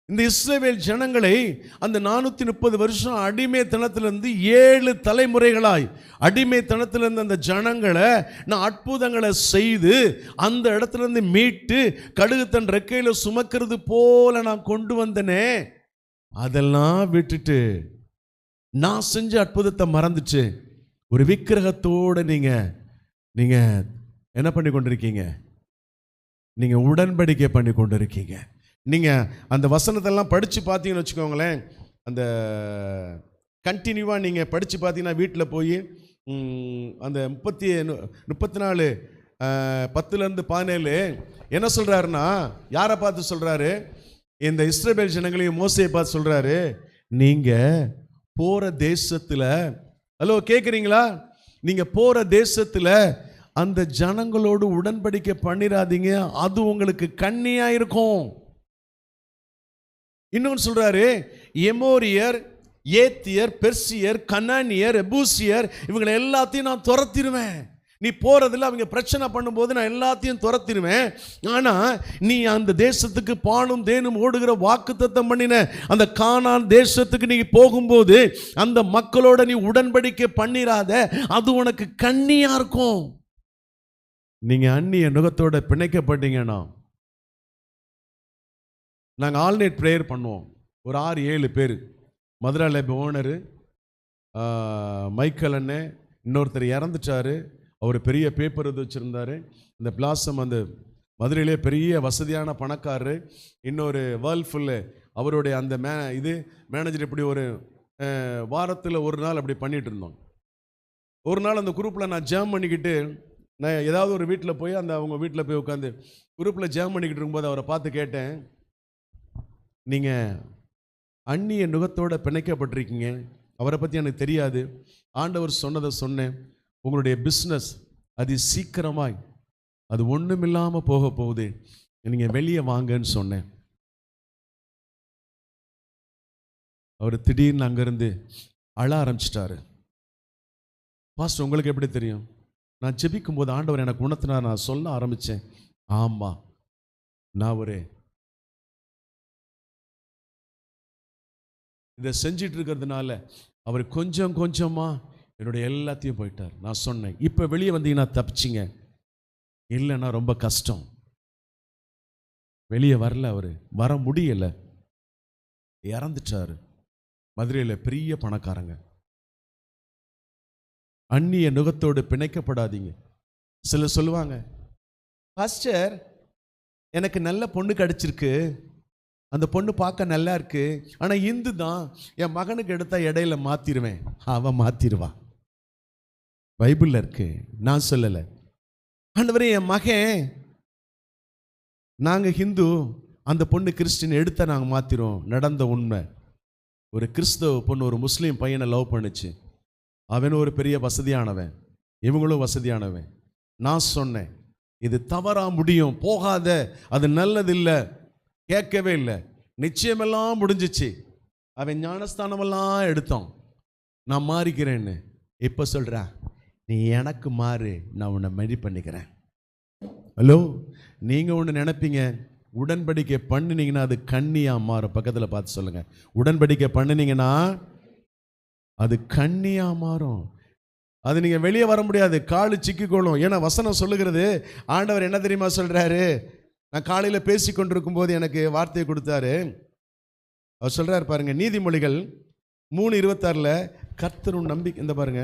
இந்த இஸ்ரவேல் ஜனங்களை அந்த 430 வருஷம் அடிமைத்தனத்திலிருந்து 7 தலைமுறைகளாய் அடிமைத்தனத்திலிருந்து அந்த ஜனங்களை நான் அற்புதங்களை செய்து அந்த இடத்துலேருந்து மீட்டு கழுகு தன் ரெக்கையில் சுமக்கிறது போல நான் கொண்டு வந்தனே, அதெல்லாம் விட்டுட்டு நான் செஞ்ச அற்புதத்தை மறந்துச்சு ஒரு விக்கிரகத்தோடு நீங்க என்ன பண்ணி கொண்டிருக்கீங்க? நீங்க உடன்படிக்கை பண்ணி கொண்டிருக்கீங்க. நீங்கள் அந்த வசனத்தெல்லாம் படித்து பார்த்தீங்கன்னு வச்சுக்கோங்களேன், அந்த கண்டினியூவாக நீங்கள் படித்து பார்த்தீங்கன்னா வீட்டில் போய் அந்த 34 10-17 என்ன சொல்கிறாருன்னா, யாரை பார்த்து சொல்கிறாரு? இந்த இஸ்ரவேல் ஜனங்களையும் மோசையை பார்த்து சொல்கிறாரு, நீங்கள் போகிற தேசத்தில், ஹலோ கேட்குறீங்களா? நீங்கள் போகிற தேசத்தில் அந்த ஜனங்களோடு உடன்படிக்கை பண்ணிடாதீங்க, அது உங்களுக்கு கண்ணியாக இருக்கும். இன்னொன்று சொல்றாரு, எமோரியர், ஏத்தியர், பெர்சியர், கனானியர், எபூசியர் இவங்களை எல்லாத்தையும் நான் துரத்திடுவேன். நீ போறதில்ல, அவங்க பிரச்சனை பண்ணும்போது நான் எல்லாத்தையும் துரத்திடுவேன். ஆனா நீ அந்த தேசத்துக்கு பாலும் தேனும் ஓடுகிற வாக்குத்தத்தம் பண்ணின அந்த கானான் தேசத்துக்கு நீ போகும்போது அந்த மக்களோட நீ உடன்படிக்கை பண்ணிராத, அது உனக்கு கண்ணியா இருக்கும். நீங்க அந்நிய நுகத்தோட பிணைக்கப்பட்டீங்கன்னா, நாங்கள் ஆல்நைட் ப்ரேயர் பண்ணுவோம். ஒரு 6-7 பேர், மதுரா லேப் ஓனரு, மைக்கேல் அண்ணன், இன்னொருத்தர் இறந்துட்டாரு, அவர் பெரிய பேப்பர் இது வச்சுருந்தார். இந்த பிளாசம் அந்த மதுரையிலே பெரிய வசதியான பணக்காரரு, இன்னொரு வேர்ல்ஃபுல்லு அவருடைய அந்த மேனேஜர். இப்படி ஒரு வாரத்தில் ஒரு நாள் அப்படி பண்ணிகிட்டு இருந்தோம். ஒரு நாள் அந்த குரூப்பில் நான் ஜாம் பண்ணிக்கிட்டு, நான் ஏதாவது ஒரு வீட்டில் போய் அவங்க வீட்டில் போய் உட்காந்து குரூப்பில் ஜாம் பண்ணிக்கிட்டு இருக்கும்போது அவரை பார்த்து கேட்டேன், நீங்கள் அந்நிய நுகத்தோடு பிணைக்கப்பட்டிருக்கீங்க, அவரை பற்றி எனக்கு தெரியாது, ஆண்டவர் சொன்னதை சொன்னேன், உங்களுடைய பிஸ்னஸ் அது சீக்கிரமாய் அது ஒன்றுமில்லாமல் போக போகுது, நீங்கள் வெளியே வாங்கன்னு சொன்னேன். அவர் திடீர்னு அங்கேருந்து அழ ஆரம்பிச்சிட்டாரு. பாஸ்டர் உங்களுக்கு எப்படி தெரியும்? நான் ஜெபிக்கும் போது ஆண்டவர் எனக்கு உணர்த்தினார், நான் சொல்ல ஆரம்பித்தேன். ஆமாம், நான் ஒரு இதை செஞ்சிட்டு இருக்கிறதுனால அவர் கொஞ்சம் கொஞ்சமாக என்னுடைய எல்லாத்தையும் போயிட்டார். நான் சொன்னேன், இப்போ வெளியே வந்தீங்கன்னா தப்பிச்சிங்க, இல்லைன்னா ரொம்ப கஷ்டம். வெளியே வரல, அவர் வர முடியலை, இறந்துட்டார். மதுரையில் பெரிய பணக்காரங்க. அந்நிய நுகத்தோடு பிணைக்கப்படாதீங்க. சிலர் சொல்லுவாங்க, பாஸ்டர் எனக்கு நல்ல பொண்ணு கிடைச்சிருக்கு, அந்த பொண்ணு பார்க்க நல்லா இருக்கு, ஆனால் இந்து தான், என் மகனுக்கு எடுத்தா இடையில மாத்திருவேன். அவன் மாத்திருவா, பைபிளில் இருக்கு, நான் சொல்லலை. ஆண்டவரே என் மகன், நாங்கள் ஹிந்து, அந்த பொண்ணு கிறிஸ்டின், எடுத்தா நாங்கள் மாத்திரோம். நடந்த உண்மை. ஒரு கிறிஸ்தவ பொண்ணு ஒரு முஸ்லீம் பையனை லவ் பண்ணுச்சு. அவன் ஒரு பெரிய வசதியானவன், இவங்களும் வசதியானவன். நான் சொன்னேன், இது தவறா முடியும், போகாத, அது நல்லதில்லை. கேட்கவே இல்லை. நிச்சயமெல்லாம் முடிஞ்சிச்சு. அவன் ஞானஸ்தானமெல்லாம் எடுத்தான். நான் மாறிக்கிறேன்னு. இப்போ சொல்கிறேன், நீ எனக்கு மாறு, நான் உன்னை மறி பண்ணிக்கிறேன். ஹலோ, நீங்கள் ஒன்று நினைப்பீங்க, உடன்படிக்கை பண்ணினீங்கன்னா அது கண்ணியாக மாறும். பக்கத்தில் பார்த்து சொல்லுங்கள், உடன்படிக்கை பண்ணினீங்கன்னா அது கண்ணியாக மாறும். அது நீங்கள் வெளியே வர முடியாது, காலு சிக்கிக்கொள்ளும். ஏன்னா வசனம் சொல்லுகிறது, ஆண்டவர் என்ன தெரியுமா சொல்கிறாரு? நான் காலையில் பேசி கொண்டிருக்கும் போது எனக்கு வார்த்தையை கொடுத்தாரு. அவர் சொல்கிறார் பாருங்க, நீதிமொழிகள் 3:26 கர்த்தர் உன் நம்பிக்கை, இந்த பாருங்க,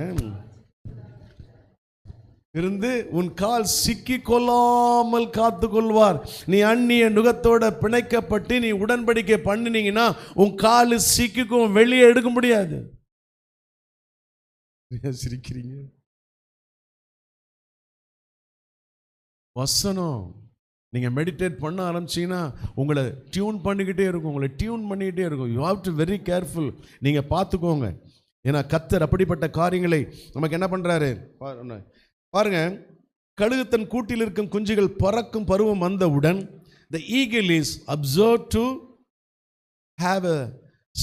இருந்து உன் கால் சிக்கி கொள்ளாமல் காத்து கொள்வார். நீ அந்நிய நுகத்தோட பிணைக்கப்பட்டு நீ உடன்படிக்கை பண்ணினீங்கன்னா உன் காலு சிக்கிக்கும், வெளியே எடுக்க முடியாது. சிரிக்கிறீங்க? வசனம் நீங்க மெடிடேட் பண்ண ஆரம்பிச்சீங்கன்னா உங்களை டியூன் பண்ணிக்கிட்டே இருக்கும், உங்களை டியூன் பண்ணிக்கிட்டே இருக்கும். You have to very careful. நீங்க பார்த்துக்கோங்க. ஏன்னா கர்த்தர் அப்படிப்பட்ட காரியங்களை நமக்கு என்ன பண்றாரு பாருங்க. கழுகு தன் கூட்டில் இருக்கும் குஞ்சுகள் பறக்கும் பருவம் வந்தவுடன் the eagle is observed to have a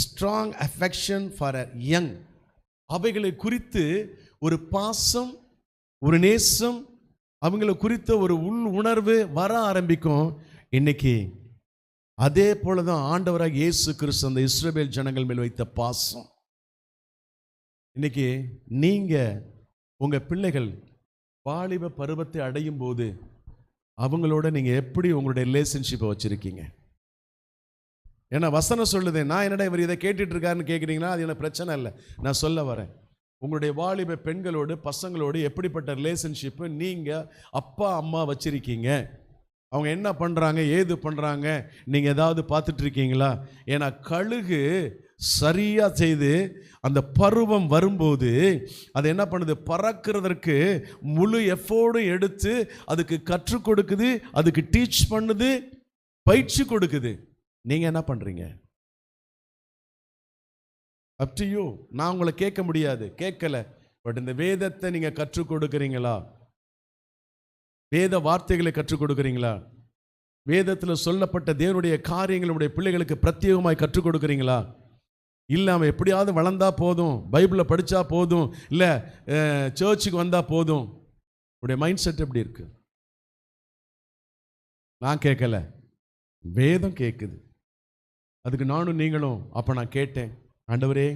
strong affection for a young. அவைகளை குறித்து ஒரு பாசம், ஒரு நேசம், அவங்களை குறித்த ஒரு உள் உணர்வு வர ஆரம்பிக்கும். இன்னைக்கு அதே போலதான் ஆண்டவராக இயேசு கிறிஸ்து அந்த இஸ்ரவேல் ஜனங்கள் மேல் வைத்த பாசம். இன்னைக்கு நீங்க உங்க பிள்ளைகள் வாலிப பருவத்தை அடையும் போது அவங்களோட நீங்க எப்படி உங்களுடைய ரிலேஷன்ஷிப்பை வச்சிருக்கீங்க? ஏன்னா வசனம் சொல்லுது, நான் என்னடா இவர் இதை கேட்டுட்டு இருக்காருன்னு கேட்குறீங்கன்னா அது எனக்கு பிரச்சனை இல்லை. நான் சொல்ல வரேன், உங்களுடைய வாலிப பெண்களோடு பசங்களோடு எப்படிப்பட்ட ரிலேஷன்ஷிப்பு நீங்கள் அப்பா அம்மா வச்சிருக்கீங்க? அவங்க என்ன பண்ணுறாங்க, ஏது பண்ணுறாங்க, நீங்கள் ஏதாவது பார்த்துட்ருக்கீங்களா? ஏன்னா கழுகு சரியாக செய்து அந்த பருவம் வரும்போது அது என்ன பண்ணுது, பறக்கிறதற்கு முழு எஃபோர்டும் எடுத்து அதுக்கு கற்றுக் கொடுக்குது, அதுக்கு டீச் பண்ணுது, பயிற்சி கொடுக்குது. நீங்கள் என்ன பண்ணுறீங்க? Up to you. நான் உங்களை கேட்க முடியாது, கேட்கல. பட் இந்த வேதத்தை நீங்கள் கற்றுக் கொடுக்குறீங்களா? வேத வார்த்தைகளை கற்றுக் கொடுக்குறீங்களா? வேதத்தில் சொல்லப்பட்ட தேவனுடைய காரியங்கள் உடைய பிள்ளைகளுக்கு பிரத்யேகமாய் கற்றுக் கொடுக்குறீங்களா? இல்லை அவன் எப்படியாவது வளர்ந்தா போதும், பைபிளை படித்தா போதும், இல்லை சர்ச்சுக்கு வந்தால் போதும். உடைய மைண்ட் செட் எப்படி இருக்கு? நான் கேட்கல, வேதம் கேட்குது. அதுக்கு நானும் நீங்களும் அப்போ நான் கேட்டேன், ஆண்டவரே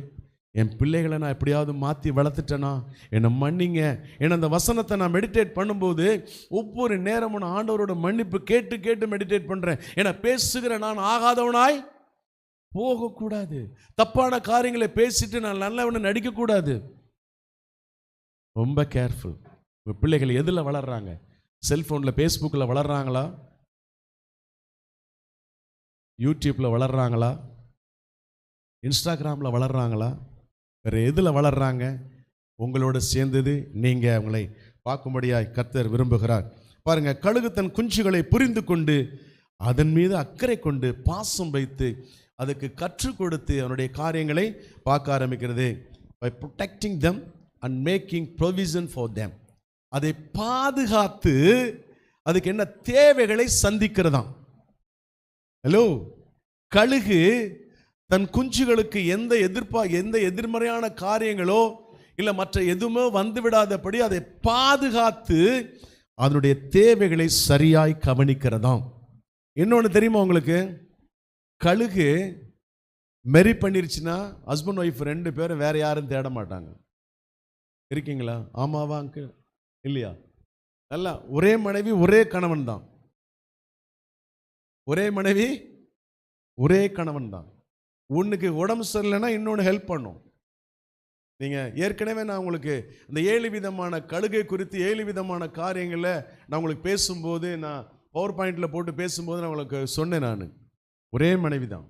என் பிள்ளைகளை நான் எப்படியாவது மாற்றி வளர்த்துட்டேனா என்னை மன்னிங்க. ஏன்னா அந்த வசனத்தை நான் மெடிடேட் பண்ணும்போது ஒவ்வொரு நேரமும் நான் ஆண்டவரோட மன்னிப்பு கேட்டு கேட்டு மெடிடேட் பண்ணுறேன். ஏன்னா பேசுகிற நான் ஆகாதவனாய் போகக்கூடாது, தப்பான காரியங்களை பேசிட்டு நான் நல்லவனை நடிக்கக்கூடாது. ரொம்ப கேர்ஃபுல். உங்கள் பிள்ளைகள் எதில் வளர்றாங்க? செல்ஃபோனில், ஃபேஸ்புக்கில் வளர்றாங்களா? யூடியூப்பில் வளர்றாங்களா? இன்ஸ்டாகிராமில் வளர்றாங்களா? வேறு எதில் வளர்றாங்க? உங்களோட சேர்ந்தது நீங்கள் அவங்களை பார்க்கும்படியாய் கர்த்தர் விரும்புகிறார். பாருங்கள், கழுகு தன் குஞ்சுகளை புரிந்து கொண்டு அதன் மீது அக்கறை கொண்டு பாசம் வைத்து அதுக்கு கற்றுக் கொடுத்து அவனுடைய காரியங்களை பார்க்க ஆரம்பிக்கிறது. By protecting them and making provision for them. அதை பாதுகாத்து அதுக்கு என்ன தேவைகளை சந்திக்கிறதாம். ஹலோ, கழுகு தன் குஞ்சுகளுக்கு எந்த எதிர்மறையான காரியங்களோ இல்லை மற்ற எதுவுமே வந்து விடாதபடி அதை பாதுகாத்து அதனுடைய தேவைகளை சரியாய் கவனிக்கிறதாம். இன்னொன்று தெரியுமா உங்களுக்கு? கழுகு மெரி பண்ணிருச்சுன்னா ஹஸ்பண்ட் ஒய்ஃப் 2 பேரும் வேற யாரும் தேட மாட்டாங்க. இருக்கீங்களா? ஆமாவா அங்கிள்? இல்லையா? நல்லா, ஒரே மனைவி ஒரே கணவன் தான், ஒரே மனைவி ஒரே கணவன் தான். ஒன்றுக்கு உடம்பு சரியில்லைன்னா இன்னொன்று ஹெல்ப் பண்ணும். நீங்கள் ஏற்கனவே நான் உங்களுக்கு இந்த 7 விதமான கழுகை குறித்து 7 விதமான காரியங்களை நான் உங்களுக்கு பேசும்போது, நான் பவர் பாயிண்டில் போட்டு பேசும்போது நான் உங்களுக்கு சொன்னேன். நான் ஒரே மனைவி தான்,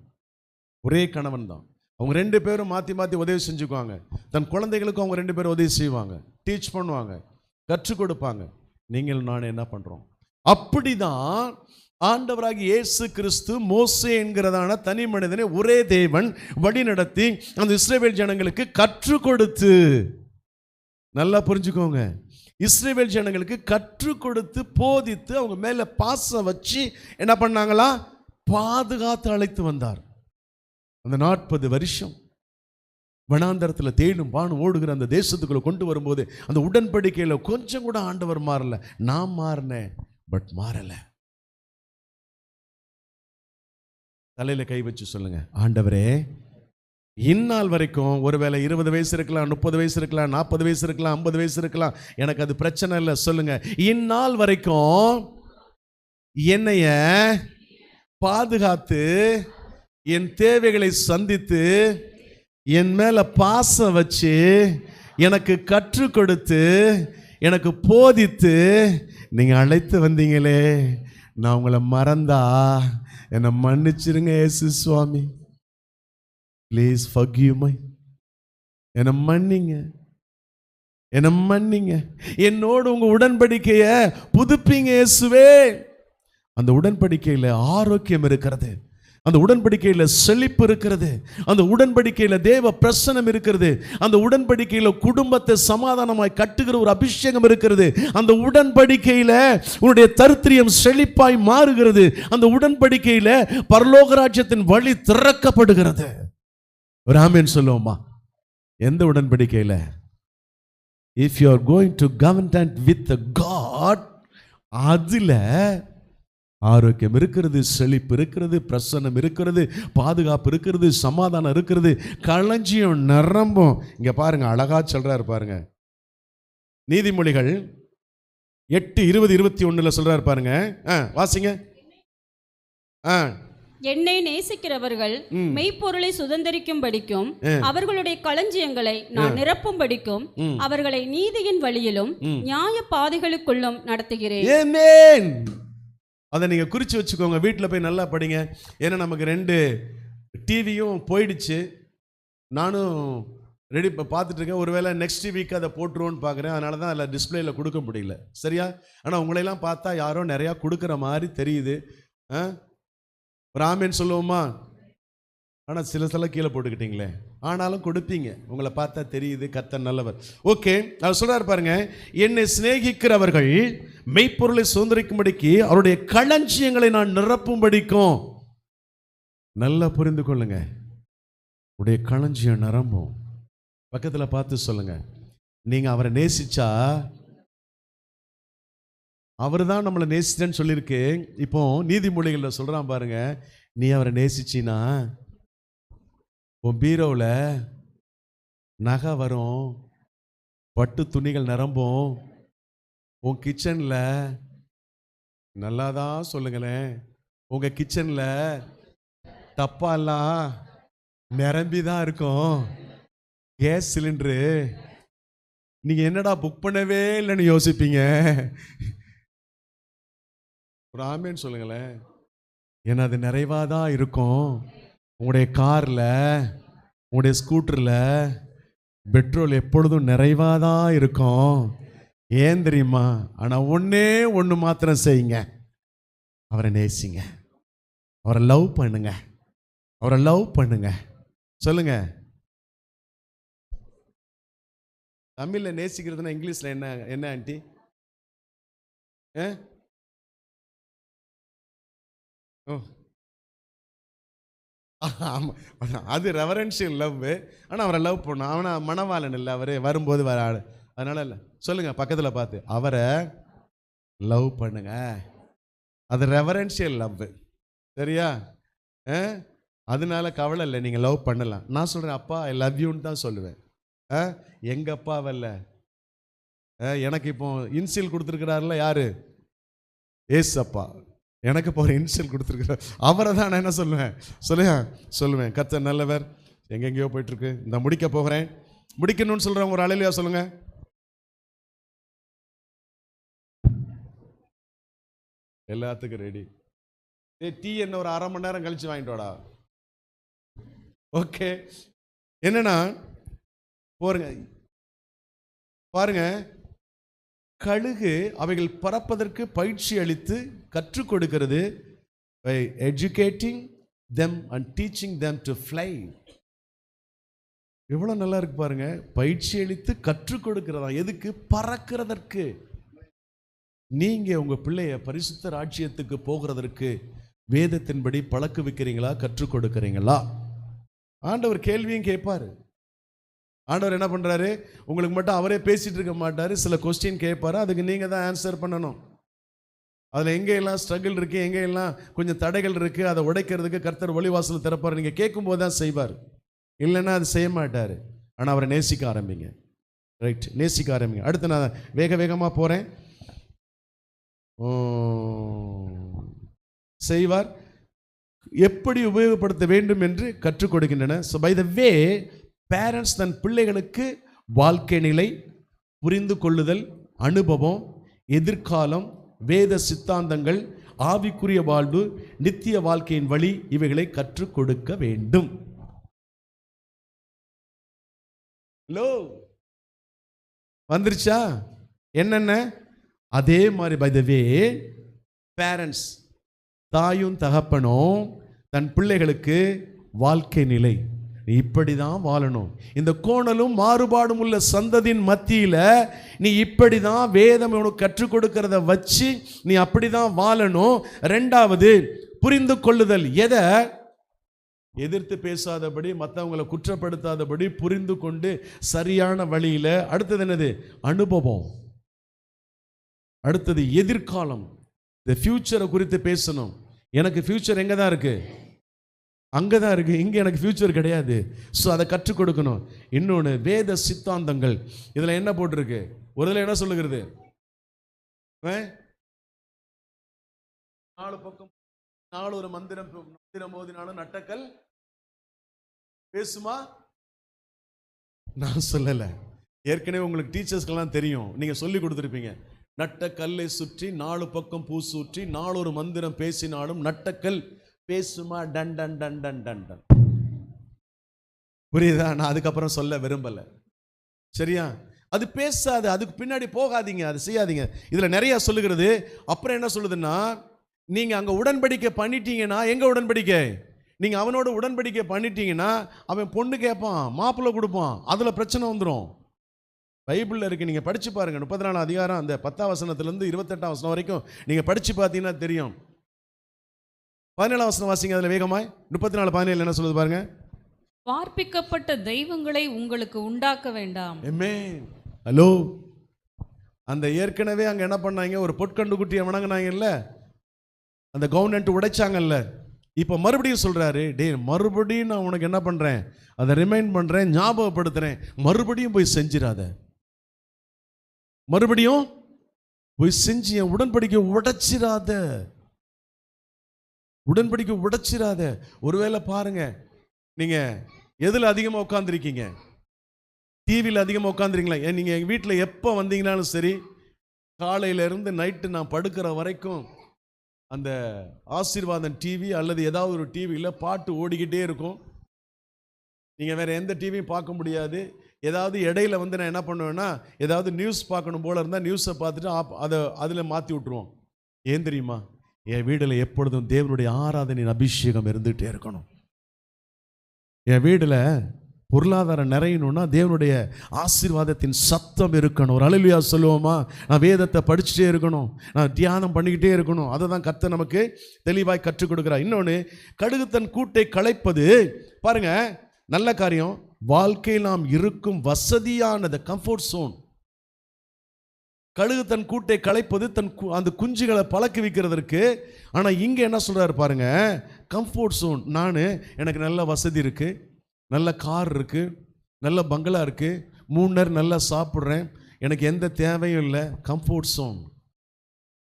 ஒரே கணவன் தான். அவங்க 2 பேரும் மாற்றி மாற்றி உதவி செஞ்சுக்குவாங்க. தன் குழந்தைகளுக்கும் அவங்க 2 பேரும் உதவி செய்வாங்க, டீச் பண்ணுவாங்க, கற்றுக் கொடுப்பாங்க. நீங்கள் நான் என்ன பண்ணுறோம்? அப்படிதான் ஆண்டவராகிய இயேசு கிறிஸ்து மோசே என்கிறதான தனி மனிதனை ஒரே தேவன் வழி நடத்தி அந்த இஸ்ரவேல் ஜனங்களுக்கு கற்றுக் கொடுத்து, நல்லா புரிஞ்சுக்கோங்க, இஸ்ரவேல் ஜனங்களுக்கு கற்றுக் கொடுத்து போதித்து அவங்க மேல பாசம் வச்சு என்ன பண்ணாங்களா? பாதுகாத்து அழைத்து வந்தார். அந்த 40 வருஷம் வனாந்தரத்தில் தேடும் பானு ஓடுகிற அந்த தேசத்துக்குள்ள கொண்டு வரும்போது அந்த உடன்படிக்கையில் கொஞ்சம் கூட ஆண்டவர் மாறல. நான் மாறினேன், பட் மாறல. தலையில கை வச்சு சொல்லுங்க, ஆண்டவரே இந்நாள் வரைக்கும், ஒருவேளை 20 வயசு இருக்கலாம், 30 வயசு இருக்கலாம், 40 வயசு இருக்கலாம், 50 வயசு இருக்கலாம், எனக்கு அது பிரச்சனை இல்லை. சொல்லுங்க, இந்நாள் வரைக்கும் என்னைய பாதுகாத்து என் தேவைகளை சந்தித்து என் மேல பாசம் வச்சு எனக்கு கற்றுக் கொடுத்து எனக்கு போதித்து நீங்க அழைத்து வந்தீங்களே, நான் உங்களை மறந்தா என்னை மன்னிச்சிருங்க இயேசு சுவாமி, ப்ளீஸ் forgive me. என்னை மன்னிங்க, என்னை மன்னிங்க, என்னோடு உங்க உடன்படிக்கையை புதுப்பிங்க இயேசுவே. அந்த உடன்படிக்கையில் ஆரோக்கியம் இருக்கிறது, அந்த உடன்படிக்கையில் செழிப்பு இருக்கிறது, அந்த உடன்படிக்கையில் தேவ பிரசன்னம் இருக்கிறது, அந்த உடன்படிக்கையில் குடும்பத்தை சமாதானமாய் கட்டுகிற ஒரு அபிஷேகம் இருக்கிறது, அந்த உடன்படிக்கையில் உன்னுடைய தரித்திரியம் செழிப்பாய் மாறுகிறது, அந்த உடன்படிக்கையில் பரலோக ராஜ்யத்தின் வழி திறக்கப்படுகிறது. ஒரு ஆமென் சொல்லுவோமா? எந்த உடன்படிக்கையில்? If you are going to covenant with God, அதில் ஆரோக்கியம் இருக்கிறது, செழிப்பு இருக்கிறது, பிரசன்னம் இருக்கிறது, பாதுகாப்பு இருக்கிறது, சமாதானம் இருக்கிறது, களஞ்சியம் நிரம்பும். இங்க பாருங்க, அழகா சொல்றாரு பாருங்க, நீதிமொழிகள் 8:20-21 சொல்றாரு பாருங்க. வாசிங்க. என்னை நேசிக்கிறவர்கள் மெய்ப்பொருளை சுதந்தரிக்கும்படிக்கும் அவர்களுடைய களஞ்சியங்களை நான் நிரப்பும்படிக்கும் அவர்களை நீதியின் வழியிலும் நியாய பாதைகளுக்குள்ளும் நடத்துகிறேன். ஆமென். அதை நீங்கள் குறித்து வச்சுக்கோங்க, வீட்டில் போய் நல்லா படிங்க. ஏன்னா நமக்கு 2 டிவியும் போயிடுச்சு. நானும் ரெடி பார்த்துட்டு இருக்கேன். ஒருவேளை நெக்ஸ்ட் வீக் அதை போட்டுருவோன்னு பார்க்குறேன். அதனால தான் அதில் டிஸ்பிளேயில் கொடுக்க முடியல, சரியா? ஆனால் உங்களையெல்லாம் பார்த்தா யாரோ நிறையா கொடுக்குற மாதிரி தெரியுது. ஒரு ஆமென் சொல்லுவோமா? ஆனால் சில கீழே போட்டுக்கிட்டீங்களே, ஆனாலும் கொடுப்பீங்க, உங்களை பார்த்தா தெரியுது. கர்த்தர் நல்லவர். ஓகே, அவர் சொல்றாரு பாருங்க, என்னை சிநேகிக்கிறவர்கள் மெய்ப்பொருளை சுதந்திரிக்கும்படிக்கு அவருடைய களஞ்சியங்களை நான் நிரப்பும்படிக்கும். நல்லா புரிந்து கொள்ளுங்க, உடைய களஞ்சியம் நிரம்பும். பக்கத்துல பார்த்து சொல்லுங்க, நீங்க அவரை நேசிச்சா, அவர் தான் நம்மளை நேசிச்சேன்னு சொல்லியிருக்கு. இப்போ நீதிமொழிகளில் சொல்றான் பாருங்க, நீ அவரை நேசிச்சினா உன் பீரோவில் நகை வரும், பட்டு துணிகள் நிரம்பும், உன் கிச்சனில் நல்லாதான் சொல்லுங்களேன், உங்க கிச்சனில் தப்பாலாம் நிரம்பி தான் இருக்கும். கேஸ் சிலிண்டரு நீங்க என்னடா புக் பண்ணவே இல்லைன்னு யோசிப்பீங்க. ஒரு ஆமேன்னு சொல்லுங்களேன். ஏன்னா அது நிறைவாதான் இருக்கும். உங்களுடைய கார்ல, உங்களுடைய ஸ்கூட்டர்ல பெட்ரோல் எப்பொழுதும் நிறைவாதான் இருக்கும். ஏன் தெரியுமா? ஆனா ஒன்னே ஒன்று மாத்திரம் செய்யுங்க, அவரை நேசிங்க, அவரை லவ் பண்ணுங்க, அவரை லவ் பண்ணுங்க. சொல்லுங்க, தமிழ்ல நேசிக்கிறதுனா இங்கிலீஷ்ல என்ன என்ன ஆண்டி? அது ரெவரன்ஷியல் லவ். ஆனால் அவரை லவ் பண்ணும். அவனை மணவாளன் இல்லை, அவர் வரும்போது வர ஆள். அதனால இல்லை. சொல்லுங்க பக்கத்தில் பார்த்து, அவரை லவ் பண்ணுங்க. அது ரெவரன்ஷியல் லவ். சரியா? அதனால கவலை இல்லை, நீங்கள் லவ் பண்ணலாம். நான் சொல்கிறேன், அப்பா ஐ லவ் யூன்னு தான் சொல்லுவேன். எங்கள் அப்பாவல்ல. எனக்கு இப்போ இன்சியல் கொடுத்துருக்கிறாருல, யாரு? ஏசு அப்பா. எனக்கு இப்போ ஒரு இன்சியல் கொடுத்துருக்கிறார், அவரை தான் நான் என்ன சொல்லுவேன். கர்த்தர் நல்லவர். எங்கெங்கேயோ போயிட்டுருக்கு, இந்த முடிக்க போகிறேன். முடிக்கணும்னு சொல்கிறவங்க ஒரு அலையிலையா சொல்லுங்க. எல்லாத்துக்கும் ரெடி. டீ என்ன ஒரு 1/2 மணி நேரம் கழிச்சு வாங்கிட்டு வாடா. ஓகே, என்னன்னா பாருங்க, கழுகு அவைகள் பறப்பதற்கு பயிற்சி அளித்து கற்றுக் கொடுக்கிறது. by educating them and teaching them to fly. எவ்வளவு நல்லா இருக்கு பாருங்க. பயிற்சி அளித்து கற்றுக் கொடுக்கிறதா? எதுக்கு? பறக்கிறதற்கு. நீங்க உங்க பிள்ளைய பரிசுத்த ராஜ்யத்துக்கு போகிறதற்கு வேதத்தின்படி பழக்க வைக்கிறீங்களா, கற்றுக் கொடுக்கிறீங்களா? ஆண்டவர் கேள்வியும் கேட்பாரு. ஆண்டவர் என்ன பண்றாரு? உங்களுக்கு மட்டும் அவரே பேசிட்டு இருக்க மாட்டாரு, சில கொஸ்டின் கேட்பாரு, அதுக்கு நீங்க தான் ஆன்சர் பண்ணணும். அதுல எங்கெல்லாம் ஸ்ட்ரகிள் இருக்கு, எங்கெல்லாம் கொஞ்சம் தடைகள் இருக்கு, அதை உடைக்கிறதுக்கு கர்த்தர் வழிவாசல் திறப்பாரு. நீங்க கேட்கும் போது தான் செய்வார், இல்லைன்னா அது செய்ய மாட்டாரு. ஆனா அவரை நேசிக்க ஆரம்பிங்க. ரைட், நேசிக்க ஆரம்பிங்க. அடுத்து நான் வேகமா போறேன். செய்வார். எப்படி உபயோகப்படுத்த வேண்டும் என்று கற்றுக் கொடுக்கின்றன. So by the way parents தன் பிள்ளைகளுக்கு வாழ்க்கை நிலை, புரிந்து கொள்ளுதல், அனுபவம், எதிர்காலம், வேத சித்தாந்தங்கள், ஆவிக்குரிய வாழ்வு, நித்திய வாழ்க்கையின் வழி, இவைகளை கற்றுக் கொடுக்க வேண்டும். ஹலோ, வந்துருச்சா? என்னென்ன? அதே மாதிரி பை த வே பேரண்ட்ஸ், தாயும் தகப்பனும் தன் பிள்ளைகளுக்கு வாழ்க்கை நிலை, நீ இப்படி தான் வாழணும். இந்த கோணலும் மாறுபாடும் உள்ள சந்ததியின் மத்தியில் நீ இப்படி தான் வேதம் உனக்கு கற்றுக் கொடுக்கிறத வச்சு நீ அப்படி தான் வாழணும். ரெண்டாவது புரிந்து கொள்ளுதல். எதை? எதிர்த்து பேசாதபடி, மற்றவங்களை குற்றப்படுத்தாதபடி புரிந்து கொண்டு சரியான வழியில். அடுத்தது என்னது? அனுபவம். அடுத்தது எதிர்காலம். இந்த ஃபியூச்சரை குறித்து பேசணும். எனக்கு ஃபியூச்சர் எங்கே தான் இருக்கு? அங்கே தான் இருக்கு, இங்கே எனக்கு ஃபியூச்சர் கிடையாது. ஸோ அதை கற்றுக் கொடுக்கணும். இன்னொன்று வேத சித்தாந்தங்கள். இதில் என்ன போட்டிருக்கு? ஒரு இதில் என்ன சொல்லுகிறது? 4 பக்கம் 4 ஒரு மந்திரம் ஓதினாலும் நட்டக்கல் பேசுமா? நான் சொல்லலை, ஏற்கனவே உங்களுக்கு டீச்சர்ஸ்க்கெல்லாம் தெரியும், நீங்கள் சொல்லி கொடுத்துருப்பீங்க. நட்டக்கல்லை சுற்றி 4 பக்கம் பூ சுற்றி 4 ஒரு மந்திரம் பேசினாலும் நட்டக்கல் பேசுமா? Done done done done done done. புரியுதா? நான் அதுக்கப்புறம் சொல்ல விரும்பல. சரியா? அது பேசாது, அதுக்கு பின்னாடி போகாதீங்க, அது செய்யாதீங்க. இதுல நிறைய சொல்லுகிறது. அப்புறம் என்ன சொல்லுதுன்னா, நீங்க அங்க உடன்படிக்கை பண்ணிட்டீங்கன்னா, எங்க உடன்படிக்கை? நீங்க அவனோட உடன்படிக்கை பண்ணிட்டீங்கன்னா அவன் பொண்ணு கேட்பான், மாப்பிள்ளை கொடுப்பான், அதுல பிரச்சனை வந்துடும். பைபிளில் இருக்கு, நீங்கள் படித்து பாருங்க. 34 அதிகாரம் அந்த 10ஆம் வசனத்திலிருந்து 28ஆம் வசனம் வரைக்கும் நீங்கள் படித்து பார்த்தீங்கன்னா தெரியும். 17ஆம் வசனம் வாசிங்க அதில் வேகமாய். 34:17 என்ன சொல்லுது பாருங்க. வார்ப்பிக்கப்பட்ட தெய்வங்களை உங்களுக்கு உண்டாக்க வேண்டாம். ஆமென். ஹலோ, அந்த ஏற்கனவே அங்க என்ன பண்ணாங்க, ஒரு பொற்கண்டு குட்டியை வணங்கினாங்கல்ல, அந்த கவர்மெண்ட் உடைச்சாங்கல்ல, இப்போ மறுபடியும் சொல்றாரு, டே மறுபடியும் நான் உனக்கு என்ன பண்றேன், அதை ரிமைண்ட் பண்றேன், ஞாபகப்படுத்துறேன், மறுபடியும் போய் செஞ்சிடாத, மறுபடியும் போய் செஞ்சு என் உடன்படிக்கை உடைச்சிடாத, உடன்படிக்கை உடைச்சிடாத. ஒருவேளை பாருங்க, நீங்க எதுல அதிகமா உட்காந்துருக்கீங்க, டிவியில் அதிகமாக உட்காந்துருக்கீங்களா? நீங்கள் எங்கள் வீட்டில் எப்போ வந்தீங்கனாலும் சரி, காலையிலேருந்து நைட்டு நான் படுக்கிற வரைக்கும் அந்த ஆசீர்வாதம் டிவி அல்லது ஏதாவது ஒரு டிவியில் பாட்டு ஓடிக்கிட்டே இருக்கும். நீங்கள் வேறு எந்த டிவியும் பார்க்க முடியாது. ஏதாவது இடையில வந்து நான் என்ன பண்ணுவேன்னா, ஏதாவது நியூஸ் பார்க்கணும் போல இருந்தால் நியூஸை பார்த்துட்டு அதை அதில் மாற்றி விட்ருவோம். ஏன் தெரியுமா? என் வீட்டில் எப்பொழுதும் தேவனுடைய ஆராதனையின் அபிஷேகம் இருந்துகிட்டே இருக்கணும். என் வீட்டில் பொருளாதாரம் நிறையணும்னா தேவனுடைய ஆசீர்வாதத்தின் சத்தம் இருக்கணும். ஒரு அல்லேலூயா சொல்லுவோமா? நான் வேதத்தை படிச்சுட்டே இருக்கணும், நான் தியானம் பண்ணிக்கிட்டே இருக்கணும். அதை தான் கர்த்தர் நமக்கு தெளிவாய் கற்றுக் கொடுக்குறார். இன்னொன்று, கடுகு தன் கூட்டை களைப்பது, பாருங்க, நல்ல காரியம். வாழ்க்கையில் நாம் இருக்கும் வசதியானது கம்ஃபர்ட் ஜோன். கழுகு தன் கூட்டை களைப்பது அந்த குஞ்சுகளை பழக்க வைக்கிறதற்கு. ஆனால் இங்கே என்ன சொல்கிறாரு பாருங்க, கம்ஃபர்ட் ஜோன். எனக்கு நல்ல வசதி இருக்குது, நல்ல கார் இருக்குது, நல்ல பங்களா இருக்குது, 3 நேரம் நல்லா சாப்பிட்றேன், எனக்கு எந்த தேவையும் இல்லை, கம்ஃபர்ட் ஜோன்.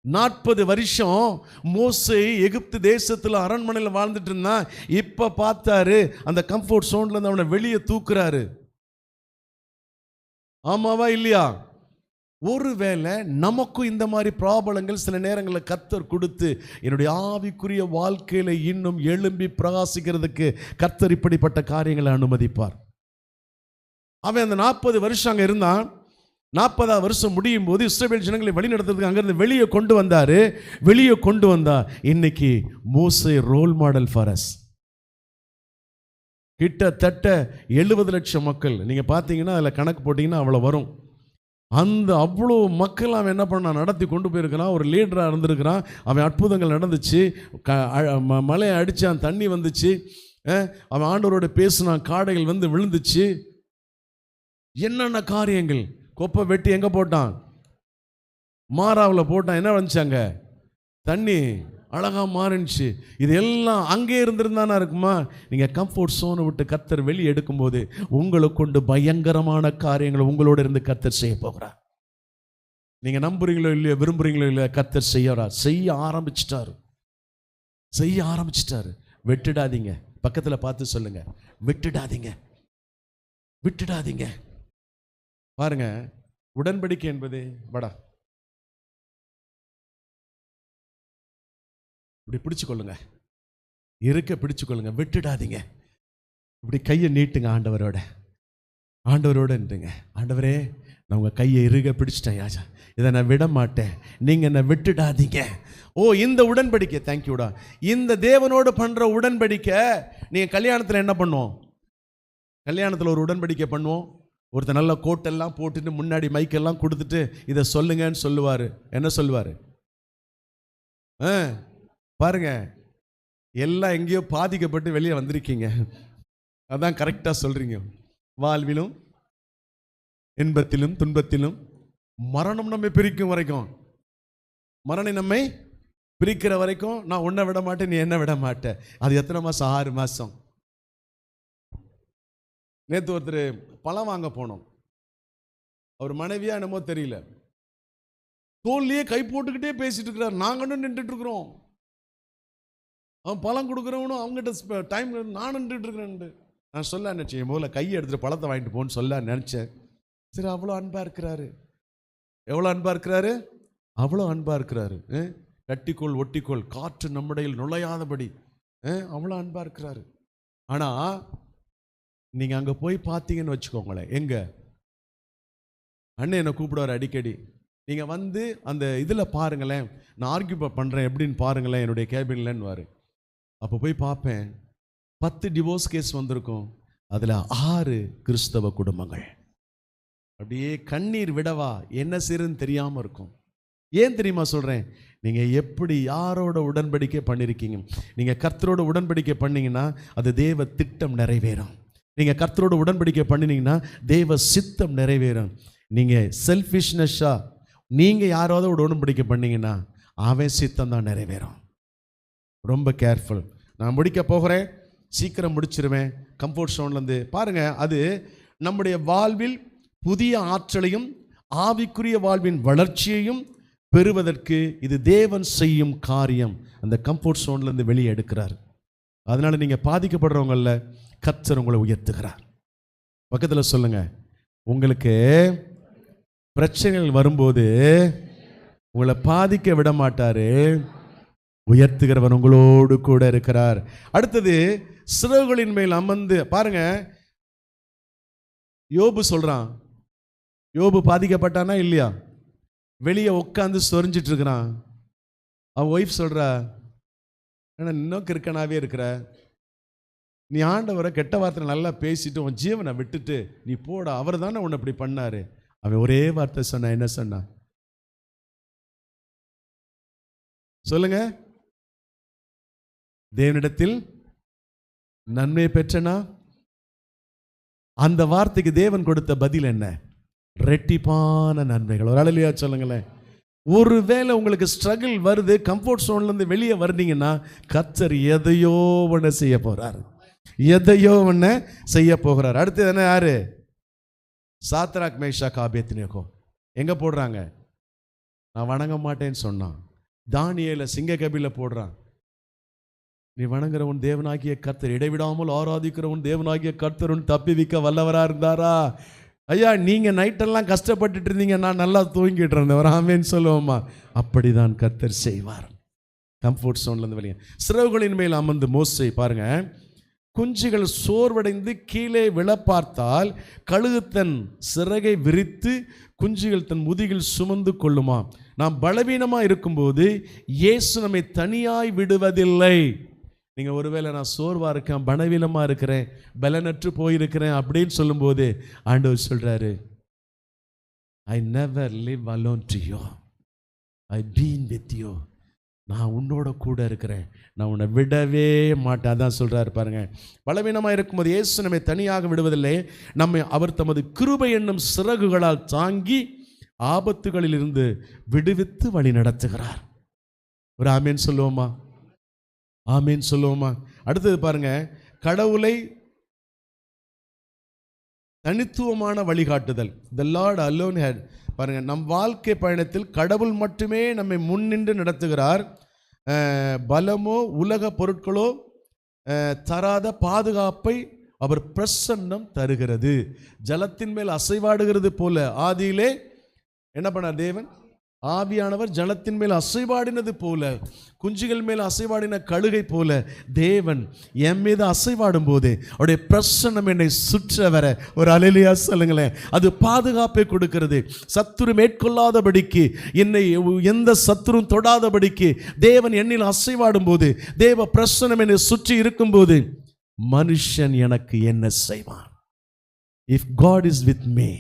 40 வருஷம் மோசே எகிப்து தேசத்தில் அரண்மனையில் வாழ்ந்துட்டு இருந்தான். இப்போ பார்த்தாரு, அந்த கம்ஃபர்ட் ஜோன்லேருந்து அவனை வெளியே தூக்குறாரு. ஆமாவா இல்லையா? ஒருவேளை நமக்கும் இந்த மாதிரி ப்ராப்ளங்கள் சில நேரங்களில் கர்த்தர் கொடுத்து என்னுடைய ஆவிக்குரிய வாழ்க்கையில் இன்னும் எழும்பி பிரகாசிக்கிறதுக்கு கர்த்தர் இப்படிப்பட்ட காரியங்களை அனுமதிப்பார். அவன் அந்த 40 வருஷம் அங்கே இருந்தான். 40ஆவது வருஷம் முடியும் போது இஸ்ரவேல் ஜனங்களை வழி நடத்துறதுக்கு அங்கிருந்து வெளியே கொண்டு வந்தா. இன்னைக்கு மோசே ரோல் மாடல் ஃபார் அஸ். கிட்டத்தட்ட 70 லட்சம் மக்கள், நீங்கள் பார்த்தீங்கன்னா அதில் கணக்கு போட்டிங்கன்னா அவ்வளோ வரும். அந்த அவ்வளோ மக்கள் அவன் என்ன பண்ணான், நடத்தி கொண்டு போயிருக்கிறான். ஒரு லீடராக இருந்திருக்கிறான். அவன் அற்புதங்கள் நடந்துச்சு, மழையை அடித்தான், தண்ணி வந்துச்சு, அவன் ஆண்டவரோட பேசினான், காடைகள் வந்து விழுந்துச்சு, என்னென்ன காரியங்கள். கொப்பை வெட்டி எங்கே போட்டான்? மாறாவில் போட்டான். என்ன வந்துச்சாங்க? தண்ணி அழகாக மாறிடுச்சு. இது எல்லாம் அங்கே இருந்திருந்தானா இருக்குமா? நீங்கள் கம்ஃபர்ட் ஜோனை விட்டு கர்த்தர் வெளியே எடுக்கும்போது உங்களை கொண்டு பயங்கரமான காரியங்களை உங்களோட இருந்து கர்த்தர் செய்ய போகிறார். நீங்கள் நம்புறீங்களோ இல்லையோ, விரும்புறீங்களோ இல்லையோ, கர்த்தர் செய்ய ஆரம்பிச்சிட்டாரு. விட்டுடாதீங்க. பக்கத்தில் பார்த்து சொல்லுங்க, விட்டுடாதீங்க. பாருங்க, உடன்படிக்கை என்பது இப்படி பிடிச்சுக்கொள்ளுங்க, பிடிச்சுக்கொள்ளுங்க, விட்டுடாதீங்க. இப்படி கையை நீட்டுங்க, ஆண்டவரோட இருந்துங்க. ஆண்டவரே, நான் உங்கள் கையை இறுக பிடிச்சிட்டேன், யாஜா, இதை நான் விட மாட்டேன், நீங்கள் என்னை விட்டுடாதீங்க. இந்த உடன்படிக்கை, தேங்க்யூடா. இந்த தேவனோடு பண்ணுற உடன்படிக்கை. நீங்கள் கல்யாணத்தில் என்ன பண்ணுவோம்? கல்யாணத்தில் ஒரு உடன்படிக்கை பண்ணுவோம். ஒருத்தர் நல்ல கோட்டெல்லாம் போட்டுட்டு முன்னாடி மைக்கெல்லாம் கொடுத்துட்டு இதை சொல்லுங்கன்னு சொல்லுவார். என்ன சொல்லுவார்? பாருங்க, எல்லாம் எங்கேயோ பாதிக்கப்பட்டு வெளியே வந்திருக்கீங்க, அதான் கரெக்டாக சொல்றீங்க. வாழ்விலும் இன்பத்திலும் துன்பத்திலும் மரணம் நம்மை பிரிக்கும் வரைக்கும், மரணம் நம்மை பிரிக்கிற வரைக்கும் நான் உன்னை விட மாட்டேன், நீ என்ன விட மாட்டேன். அது எத்தனை மாதம்? 6 மாதம். நேற்று ஒருத்தர் பழம் வாங்க போனோம். அவர் மனைவியா என்னமோ தெரியல, தோல்லையே கை போட்டுக்கிட்டே பேசிட்டு இருக்கிறார். நாங்களும் நின்றுட்டு இருக்கிறோம். அவன் பழம் கொடுக்குறவனும் அவங்ககிட்ட டைம், நான் நின்றுட்டு இருக்கிறேன். நான் சொல்ல நினச்சேன், முதல்ல கையை எடுத்துட்டு பழத்தை வாங்கிட்டு போன்னு சொல்ல நினச்சேன். சரி, அவ்வளோ அன்பாக இருக்கிறாரு. எவ்வளோ அன்பாக இருக்கிறாரு? அவ்வளோ அன்பாக இருக்கிறாரு. கட்டிக்கோள் ஒட்டிக்கோள், காற்று நம்முடையில் நுழையாதபடி அவ்வளோ அன்பாக இருக்கிறாரு. ஆனால் நீங்கள் அங்கே போய் பார்த்தீங்கன்னு வச்சுக்கோங்களேன், எங்கே அண்ணன் என்னை கூப்பிடுவார் அடிக்கடி. நீங்கள் வந்து அந்த இதில் பாருங்களேன், நான் ஆர்கியூ பண்ணுறேன் எப்படின்னு பாருங்களேன் என்னுடைய கேபின்லன்னு. அப்போ போய் பார்ப்பேன், 10 டிவோர்ஸ் கேஸ் வந்திருக்கும், அதில் 6 கிறிஸ்தவ குடும்பங்கள். அப்படியே கண்ணீர் விடவா என்ன செய்யறதுன்னு தெரியாமல் இருக்கும். ஏன் தெரியுமா சொல்கிறேன்? நீங்கள் எப்படி யாரோட உடன்படிக்கை பண்ணியிருக்கீங்க. நீங்கள் கர்த்தரோட உடன்படிக்கை பண்ணிங்கன்னா அது தேவ திட்டம் நிறைவேறும். நீங்கள் கர்த்தரோட உடன்படிக்கை பண்ணினீங்கன்னா தேவ சித்தம் நிறைவேறும். நீங்கள் செல்ஃபிஷ்னஸ்ஸாக நீங்கள் யாராவது ஒரு உடன்படிக்கை பண்ணீங்கன்னா அவன் சித்தம் தான் நிறைவேறும். ரொம்ப கேர்ஃபுல். நான் முடிக்க போகிறேன், சீக்கிரம் முடிச்சிருவேன். கம்ஃபர்ட் ஜோன்லேருந்து பாருங்கள், அது நம்முடைய வாழ்வில் புதிய ஆற்றலையும் ஆவிக்குரிய வாழ்வின் வளர்ச்சியையும் பெறுவதற்கு இது தேவன் செய்யும் காரியம். அந்த கம்ஃபர்ட் ஜோன்லேருந்து வெளியே எடுக்கிறார். அதனால் நீங்கள் பாதிக்கப்படுறவங்கள கர்த்தர் உங்களை உயர்த்துகிறார். பக்கத்தில் சொல்லுங்கள், உங்களுக்கு பிரச்சனைகள் வரும்போது உங்களை பாதிக்க விட மாட்டார், உயர்த்துகிறவன் உங்களோடு கூட இருக்கிறார். அடுத்தது, சிறகுகளின் மேல் அமர்ந்து பாருங்க. யோபு சொல்றான், யோபு பாதிக்கப்பட்டானா இல்லையா? வெளியே உட்காந்து சொரிஞ்சிட்டு இருக்கிறான். அவன் ஒய்ஃப் சொல்றா, இன்னும் கிறுக்கனாவே இருக்கிற, நீ ஆண்டவரை கெட்ட வார்த்தை நல்லா பேசிட்டு உன் ஜீவனை விட்டுட்டு நீ போட, அவர் தானே உன்னை இப்படி பண்ணாரு. அவன் ஒரே வார்த்தை சொன்னான். என்ன சொன்னான் சொல்லுங்க? தேவனிடத்தில் நன்மை பெற்றனா? அந்த வார்த்தைக்கு தேவன் கொடுத்த பதில் என்ன? ரெட்டிப்பான நன்மைகள். ஒரு அல்லேலூயா சொல்லுங்களேன். ஒருவேளை உங்களுக்கு ஸ்ட்ரகிள் வருது, கம்ஃபர்ட் ஜோன்லேருந்து வெளியே வர்றீங்கன்னா கர்த்தர் எதையோ ஒன்று செய்ய போகிறார், எதையோ ஒன்று செய்ய போகிறார். அடுத்தது என்ன? யாரு? சாத்ராக் மேஷாக் ஆபேத்நேகோ எங்கே போடுறாங்க? நான் வணங்க மாட்டேன்னு சொன்னான். தானியேலை சிங்கக்கபில போடுறான். நீ வணங்குற உன் தேவனாகிய கர்த்தர், இடைவிடாமல் ஆராதிக்கிற உன் தேவனாகிய கர்த்தர் உன் தப்பிவிக்க வல்லவராக இருந்தாரா? ஐயா, நீங்கள் நைட்டெல்லாம் கஷ்டப்பட்டுட்டு இருந்தீங்க, நான் நல்லா தூங்கிட்டு இருந்தேன். ஆமேன்னு சொல்லுவோம்மா. அப்படிதான் கர்த்தர் செய்வார். கம்ஃபர்ட் ஜோன்லேருந்து வெளியே. சிறகுகளின் மேல் அமர்ந்து மோசே பாருங்க, குஞ்சுகள் சோர்வடைந்து கீழே விழ பார்த்தால் கழுகு தன் சிறகை விரித்து குஞ்சுகள் தன் முதுகில் சுமந்து கொள்ளுமா. நாம் பலவீனமாக இருக்கும்போது இயேசு நம்மை தனியாய் விடுவதில்லை. நீங்கள் ஒருவேளை நான் சோர்வாக இருக்கேன், பலவீனமாக இருக்கிறேன், பலனற்று போயிருக்கிறேன் அப்படின்னு சொல்லும்போது ஆண்டவர் சொல்கிறாரு, I never live alone to you, I been with you. நான் உன்னோட கூட இருக்கிறேன், நான் உன்னை விடவே மாட்டேன். அதான் சொல்கிறாரு பாருங்க. பலவீனமாக இருக்கும்போது இயேசு நம்மை தனியாக விடுவதில்லை, நம்மை அவர் தமது கிருபை என்னும் சிறகுகளால் தாங்கி ஆபத்துகளில் இருந்து விடுவித்து வழி நடத்துகிறார். ஒரு ஆமேன் சொல்லுவோமா? ஆமேன் சொல்லுவோமா? அடுத்தது பாருங்க, கடவுளை தனித்துவமான வழிகாட்டுதல். த லார்ட் அலோன் ஹேட். பாருங்க, நம் வாழ்க்கை பயணத்தில் கடவுள் மட்டுமே நம்மை முன்னின்று நடத்துகிறார். பலமோ உலக பொருட்களோ தராத பாதுகாப்பை அவர் பிரசன்னம் தருகிறது. ஜலத்தின் மேல் அசைவாடுகிறது போல ஆதியிலே என்ன பண்ணார் தேவன்? ஆவியானவர் ஜலத்தின் மேல் அசைவாடினது போல, குஞ்சுகள் மேல் அசைவாடின கழுகை போல தேவன் என் மீது அசைவாடும் போது அவருடைய பிரசன்னம் என்னை சுற்ற வர, ஒரு அல்லேலூயா சொல்லுங்களேன். அது பாதுகாப்பை கொடுக்கிறது. சத்துரு மேற்கொள்ளாதபடிக்கு, என்னை எந்த சத்துரும் தொடாதபடிக்கு தேவன் என்னில் அசைவாடும் போது, தேவ பிரசன்னம் என்னை சுற்றி இருக்கும்போது மனுஷன் எனக்கு என்ன செய்வான்? If God is with me,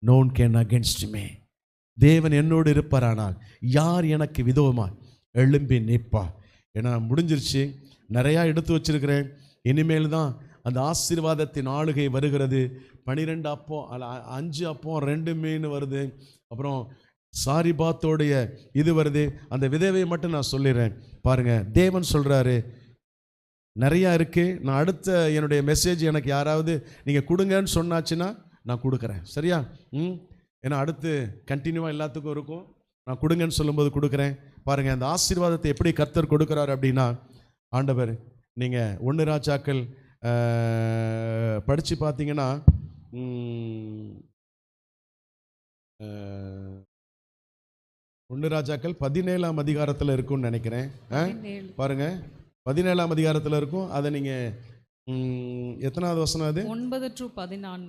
no one can against me. தேவன் என்னோடு இருப்பாரானால் யார் எனக்கு விதோமாய் எழும்பி நிற்பா? ஏன்னா முடிஞ்சிருச்சு, நிறையா எடுத்து வச்சிருக்கிறேன். இனிமேல் தான் அந்த ஆசீர்வாதத்தின் ஆளுகை வருகிறது. 12 அப்பம், 5 அப்பம் 2 மீன் வருது. அப்புறம் சாரிபாத்தோடைய இது வருது. அந்த விதவை மட்டும் நான் சொல்லிடுறேன் பாருங்க. தேவன் சொல்கிறாரு, நிறையா இருக்குது. நான் அடுத்த என்னுடைய மெசேஜ் எனக்கு யாராவது நீங்கள் கொடுங்கன்னு சொன்னாச்சுன்னா நான் கொடுக்குறேன். சரியா? ஏன்னா அடுத்து கண்டினியூவாக எல்லாத்துக்கும் இருக்கும். நான் கொடுங்கன்னு சொல்லும்போது கொடுக்குறேன். பாருங்கள், அந்த ஆசீர்வாதத்தை எப்படி கர்த்தர் கொடுக்குறாரு அப்படின்னா, ஆண்டவர் நீங்கள் 1 ராஜாக்கள் படித்து பார்த்தீங்கன்னா 1 ராஜாக்கள் 17ஆம் அதிகாரத்தில் இருக்கும்னு நினைக்கிறேன். பாருங்கள், 17ஆம் அதிகாரத்தில் இருக்கும். அதை நீங்கள் எத்தனாவது வசனம் அது? 9-14.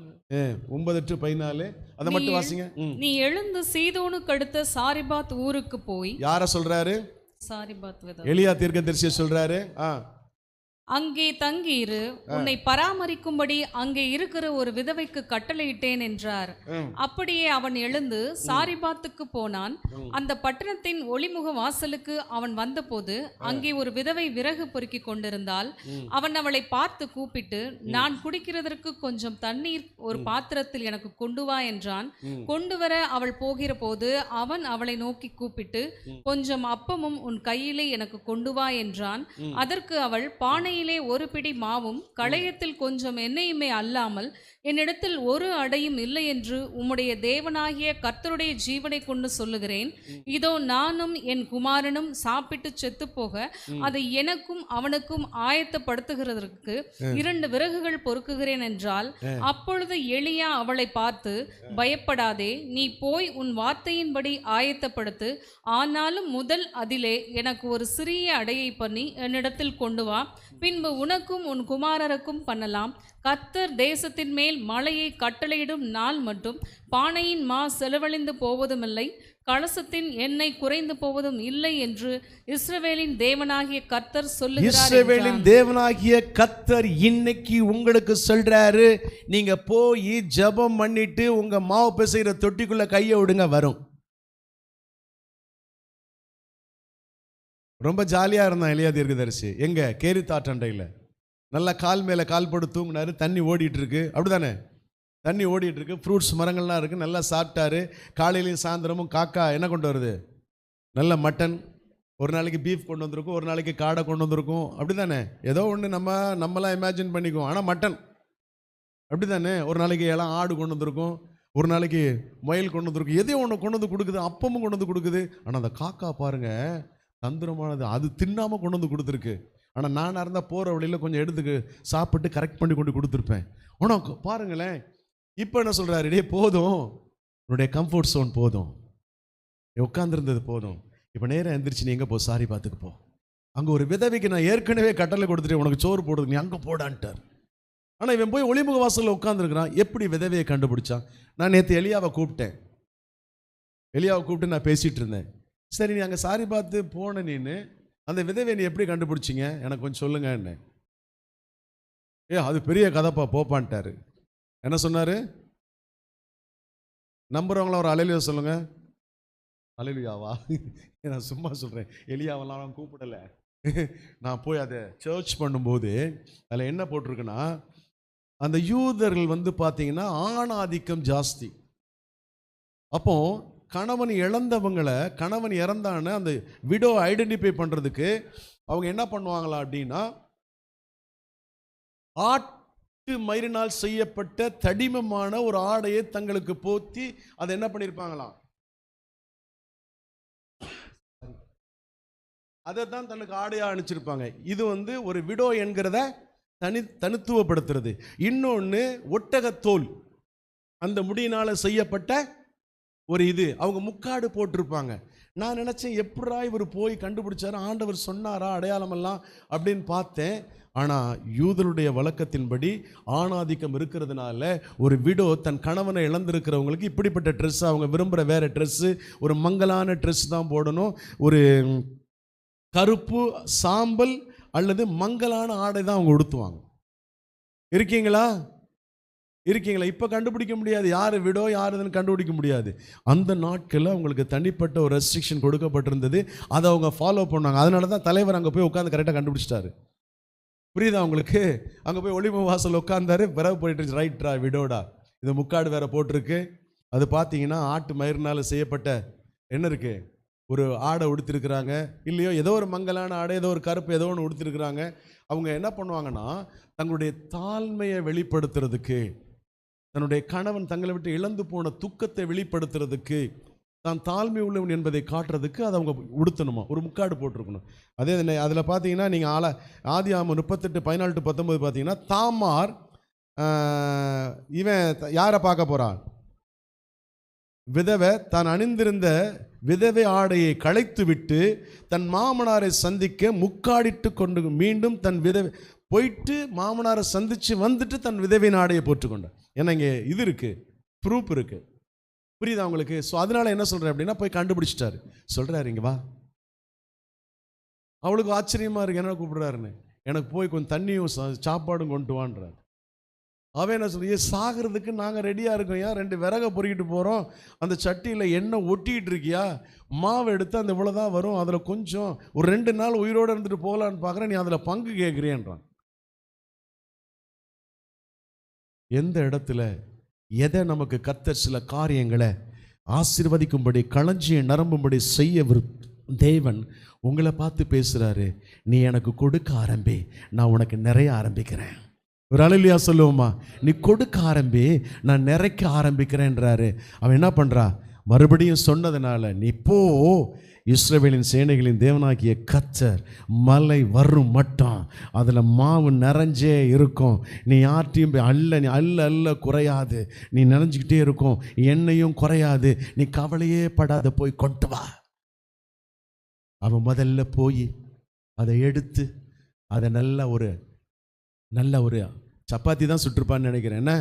9-14. அதை மட்டும் வாசிங்க. நீ எழுந்து சீதோனுக்கு அடுத்த சாரிபாத் ஊருக்கு போய். யார சொல்றாரு? சாரிபாத். எலியா தீர்க்கதரிசி சொல்றாரு. அங்கே தங்கியிரு, உன்னை பராமரிக்கும்படி அங்கே இருக்கிற ஒரு விதவைக்கு கட்டளையிட்டேன் என்றார். அப்படியே அவன் எழுந்து சாரிபாத்துக்கு போனான். அந்த பட்டணத்தின் ஒளிமுக வாசலுக்கு அவன் வந்தபோது அங்கே ஒரு விதவை விறகு பொறுக்கி கொண்டிருந்தாள். அவன் அவளை பார்த்து கூப்பிட்டு, நான் குடிக்கிறதற்கு கொஞ்சம் தண்ணீர் ஒரு பாத்திரத்தில் எனக்கு கொண்டு வா என்றான். கொண்டு வர அவள் போகிற போது அவன் அவளை நோக்கி கூப்பிட்டு, கொஞ்சம் அப்பமும் உன் கையிலே எனக்கு கொண்டு வா என்றான். அதற்கு அவள், பானையிலே ஒரு பிடி மாவும் களையத்தில் கொஞ்சம் எண்ணெயுமே அல்லாமல் என்னிடத்தில் ஒரு அடையும் இல்லை என்று உம்முடைய தேவனாகிய கர்த்தருடைய ஜீவனை கொண்டு சொல்லுகிறேன். இதோ நானும் என் குமாரனும் சாப்பிட்டு செத்து போக அதை எனக்கும் அவனுக்கும் ஆயத்தப்படுத்துகிறதற்கு 2 விறகுகள் பொறுக்குகிறேன் என்றால். அப்பொழுது எலியா அவளை பார்த்து, பயப்படாதே, நீ போய் உன் வார்த்தையின்படி ஆயத்தப்படுத்து. ஆனாலும் முதல் அதிலே எனக்கு ஒரு சிறிய அடையை பண்ணி என்னிடத்தில் கொண்டு வா. பின்பு உனக்கும் உன் குமாரருக்கும் பண்ணலாம். கர்த்தர் தேசத்தின் மேல் மழையை கட்டளையிடும் நாள் மட்டும் பானையின் மா செலவழிந்து போவதுமில்லை, கலசத்தின் எண்ணெய் குறைந்து போவதும் இல்லை என்று இஸ்ரவேலின் தேவனாகிய கர்த்தர் சொல்லுகிறார். இஸ்ரவேலின் தேவனாகிய கர்த்தர் இன்னைக்கு உங்களுக்கு சொல்றாரு, நீங்க போய் ஜெபம் பண்ணிட்டு உங்க மாவு பிசைகிற தொட்டிக்குள்ள கையை விடுங்க, வரும். ரொம்ப ஜாலியா இருந்தான் எலியா தீர்க்கதரிசி. எங்க கேரித்தாற்றண்டையில் நல்லா கால் மேலே கால் போட்டு தூங்கினாரு. தண்ணி ஓடிட்டு இருக்கு, அப்படிதானே? தண்ணி ஓடிட்டு இருக்கு, ஃப்ரூட்ஸ் மரங்கள்லாம் இருக்கு, நல்லா சாப்பிட்டாரு. காலையிலையும் சாயந்தரமும் காக்கா என்ன கொண்டு வருது? நல்ல மட்டன், ஒரு நாளைக்கு பீஃப் கொண்டு வந்திருக்கும், ஒரு நாளைக்கு காடை கொண்டு வந்திருக்கும், அப்படிதானே? ஏதோ ஒன்று நம்மலாம் இமேஜின் பண்ணிக்குவோம், ஆனால் மட்டன், அப்படிதானே? ஒரு நாளைக்கு எல்லாம் ஆடு கொண்டு வந்திருக்கும், ஒரு நாளைக்கு முயல் கொண்டு வந்திருக்கும், எதையோ ஒன்று கொண்டு வந்து கொடுக்குது, அப்பமும் கொண்டு வந்து கொடுக்குது. ஆனால் அந்த காக்கா பாருங்க தந்திரமானது, அது தின்னாமல் கொண்டு வந்து கொடுத்துருக்கு. ஆனால் நானாக இருந்தால் போகிற வழியில் கொஞ்சம் எடுத்துக்கு சாப்பிட்டு கரெக்ட் பண்ணி கொண்டு கொடுத்துருப்பேன். ஆனால் பாருங்களேன், இப்போ என்ன சொல்கிறாரு? டே போதும், உன்னுடைய கம்ஃபர்ட் ஜோன் போதும், உட்காந்துருந்தது போதும், இப்போ நேராக எந்திரிச்சு நீ எங்கே போ? சாரி பார்த்துக்கு போ. அங்கே ஒரு விதவைக்கு நான் ஏற்கனவே கட்டளை கொடுத்துட்டு உனக்கு சோறு போடுறது, நீ அங்கே போடான்ட்டார். ஆனால் இவன் போய் ஒளிமுக வாசலில் உட்காந்துருக்கிறான். எப்படி விதவையை கண்டுபிடிச்சான்? நான் நேற்று எலியாவை கூப்பிட்டேன், எலியாவை கூப்பிட்டு நான் பேசிகிட்டு இருந்தேன். சரி, நீ அங்கே சாரி பார்த்து போன, நீன்னு அந்த விதவை நீ எப்படி கண்டுபிடிச்சிங்க எனக்கு கொஞ்சம் சொல்லுங்க என்ன. அது பெரிய கதைப்பா, போப்பான்ட்டாரு. என்ன சொன்னார்? நம்புறவங்கள ஒரு அலையிலியா சொல்லுங்க. அலையிலியாவா? நான் சும்மா சொல்கிறேன், எலியாவெல்லாம் நான் கூப்பிடலை. நான் போய் அதை சர்ச் பண்ணும்போது அதில் என்ன போட்டிருக்குன்னா, அந்த யூதர்கள் வந்து பார்த்தீங்கன்னா ஆணாதிக்கம் ஜாஸ்தி. அப்போ கணவன் இழந்தவங்களை, கணவன் இறந்தான்னு அந்த விடோ ஐடென்டிஃபை பண்ணுறதுக்கு அவங்க என்ன பண்ணுவாங்களா அப்படின்னா, ஆட்டு மயிரினால் செய்யப்பட்ட தடிமமான ஒரு ஆடையை தங்களுக்கு போத்தி அதை என்ன பண்ணியிருப்பாங்களாம், அதை தான் தனக்கு ஆடையாக அணிச்சிருப்பாங்க. இது வந்து ஒரு விடோ என்கிறத தனித்துவப்படுத்துறது. இன்னொன்று ஒட்டகத்தோல், அந்த முடியினால் செய்யப்பட்ட ஒரு இது, அவங்க முக்காடு போட்டிருப்பாங்க. நான் நினச்சேன், எப்படா இவர் போய் கண்டுபிடிச்சாரு, ஆண்டவர் சொன்னாரா அடையாளமெல்லாம் அப்படின்னு பார்த்தேன். ஆனால் யூதருடைய வழக்கத்தின்படி ஆணாதிக்கம் இருக்கிறதுனால ஒரு விடோ தன் கணவனை இழந்திருக்கிறவங்களுக்கு இப்படிப்பட்ட ட்ரெஸ், அவங்க விரும்புகிற வேறு ட்ரெஸ்ஸு, ஒரு மங்கலான ட்ரெஸ் தான் போடணும். ஒரு கருப்பு, சாம்பல் அல்லது மங்கலான ஆடை தான் அவங்க உடுத்துவாங்க. இருக்கீங்களா? இப்போ கண்டுபிடிக்க முடியாது யார் விடோ யாருன்னு கண்டுபிடிக்க முடியாது. அந்த நாட்களில் அவங்களுக்கு தனிப்பட்ட ஒரு ரெஸ்ட்ரிக்ஷன் கொடுக்கப்பட்டிருந்தது, அதை அவங்க ஃபாலோ பண்ணாங்க. அதனால தான் தலைவர் அங்கே போய் உட்காந்து கரெக்டாக கண்டுபிடிச்சிட்டாரு. புரியுதா உங்களுக்கு? அங்கே போய் ஒளிமுக வாசல் உட்காந்தாரு, பிறகு போயிட்டு ரைட்ரா விடோடா, இது முக்காடு வேற போட்டிருக்கு. அது பார்த்தீங்கன்னா ஆட்டு மயிரினால செய்யப்பட்ட என்ன இருக்கு, ஒரு ஆடை உடுத்திருக்கிறாங்க, இல்லையோ ஏதோ ஒரு மங்கலான ஆடை, ஏதோ ஒரு கருப்பு ஏதோ ஒன்று உடுத்திருக்கிறாங்க. அவங்க என்ன பண்ணுவாங்கன்னா, தங்களுடைய தாழ்மையை வெளிப்படுத்துறதுக்கு, தன்னுடைய கணவன் தங்களை விட்டு இழந்து போன துக்கத்தை வெளிப்படுத்துறதுக்கு, தான் தாழ்மை உள்ளவன் என்பதை காட்டுறதுக்கு அதை அவங்க உடுத்தணுமா, ஒரு முக்காடு போட்டிருக்கணும். அதே அதில் பார்த்தீங்கன்னா நீங்கள் ஆதியாகமம் 38:14-19 பார்த்தீங்கன்னா, தாமார் இவன் யாரை பார்க்க போகிறான்? விதவை தான் அணிந்திருந்த விதவை ஆடையை களைத்து விட்டு தன் மாமனாரை சந்திக்க முக்காடிட்டு கொண்டு மீண்டும் தன் விதவை போயிட்டு மாமனாரை சந்தித்து வந்துட்டு தன் விதவின் ஆடையை போட்டுக்கொண்டார். ஏன்னா இங்கே இது இருக்குது, ப்ரூஃப் இருக்குது. புரியுதா உங்களுக்கு? ஸோ அதனால என்ன சொல்கிறேன் அப்படின்னா, போய் கண்டுபிடிச்சிட்டாரு. சொல்கிறாரு, இங்கே வா. அவளுக்கு ஆச்சரியமாக இருக்கு, என்ன கூப்பிடுறாருன்னு. எனக்கு போய் கொஞ்சம் தண்ணியும் சாப்பாடும் கொண்டு வான்றார். அவன் என்ன சொல்ற, சாகிறதுக்கு நாங்கள் ரெடியாக இருக்கோம், ஏன் 2 விறகை பொறுக்கிட்டு போகிறோம், அந்த சட்டியில் எண்ணெய் ஒட்டிகிட்டு இருக்கியா, மாவு எடுத்து அந்த இவ்வளோதான் வரும், அதில் கொஞ்சம் ஒரு 2 நாள் உயிரோடு இருந்துட்டு போகலான்னு பார்க்குறேன், நீ அதில் பங்கு கேட்குறியன்றான். எந்த இடத்துல எதை நமக்கு கர்த்தர் சில காரியங்களை ஆசீர்வதிக்கும்படி களஞ்சியை நிரம்பும்படி செய்ய தேவன் உங்களை பார்த்து பேசுகிறாரு. நீ எனக்கு கொடுக்க ஆரம்பி, நான் உனக்கு நிறைய ஆரம்பிக்கிறேன். ஒரு அல்லேலூயா சொல்லுவோமா? நீ கொடுக்க ஆரம்பி, நான் நிறைக்க ஆரம்பிக்கிறேன்றாரு. அவன் என்ன பண்ணுறா, மறுபடியும் சொன்னதுனால நீ போ, இஸ்ரவேலின் சேனைகளின் தேவனாகிய கர்த்தர் மலை வரும் மட்டும் அதில் மாவு நிறைஞ்சே இருக்கும், நீ யார்ட்டையும் நீ அல்ல குறையாது, நீ நிறைஞ்சிக்கிட்டே இருக்கும், எண்ணெயும் குறையாது, நீ கவலையே படாத, போய் கொண்டு வா. அவன் முதல்ல போய் அதை எடுத்து அதை நல்ல ஒரு சப்பாத்தி தான் சுட்டிருப்பான்னு நினைக்கிறேன். என்ன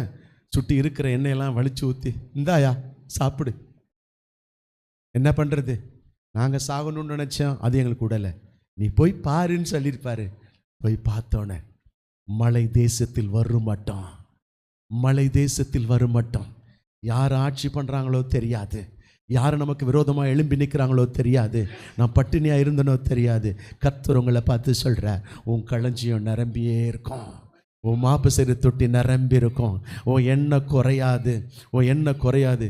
சுட்டி இருக்கிற எண்ணெயெல்லாம் வலிச்சு ஊற்றி, இந்தாயா சாப்பிடு. என்ன பண்ணுறது, நாங்கள் சாகணும்னு நினச்சோம், அது எங்களுக்கு விடலை, நீ போய் பாருன்னு சொல்லியிருப்பாரு. போய் பார்த்தோன்னே மலை தேசத்தில் வரும் மட்டும், மலை தேசத்தில் வரும் மட்டும் யார் ஆட்சி பண்ணுறாங்களோ தெரியாது, யார் நமக்கு விரோதமாக எழும்பி நிற்கிறாங்களோ தெரியாது, நான் பட்டினியாக இருந்தனோ தெரியாது. கர்த்தர் உங்களை பார்த்து சொல்கிற, உன் களஞ்சியம் நிரம்பியே இருக்கும், உன் மாப்பு சரி தொட்டி நிரம்பி இருக்கும், உன் எண்ணெய் குறையாது, உன் எண்ணெய் குறையாது.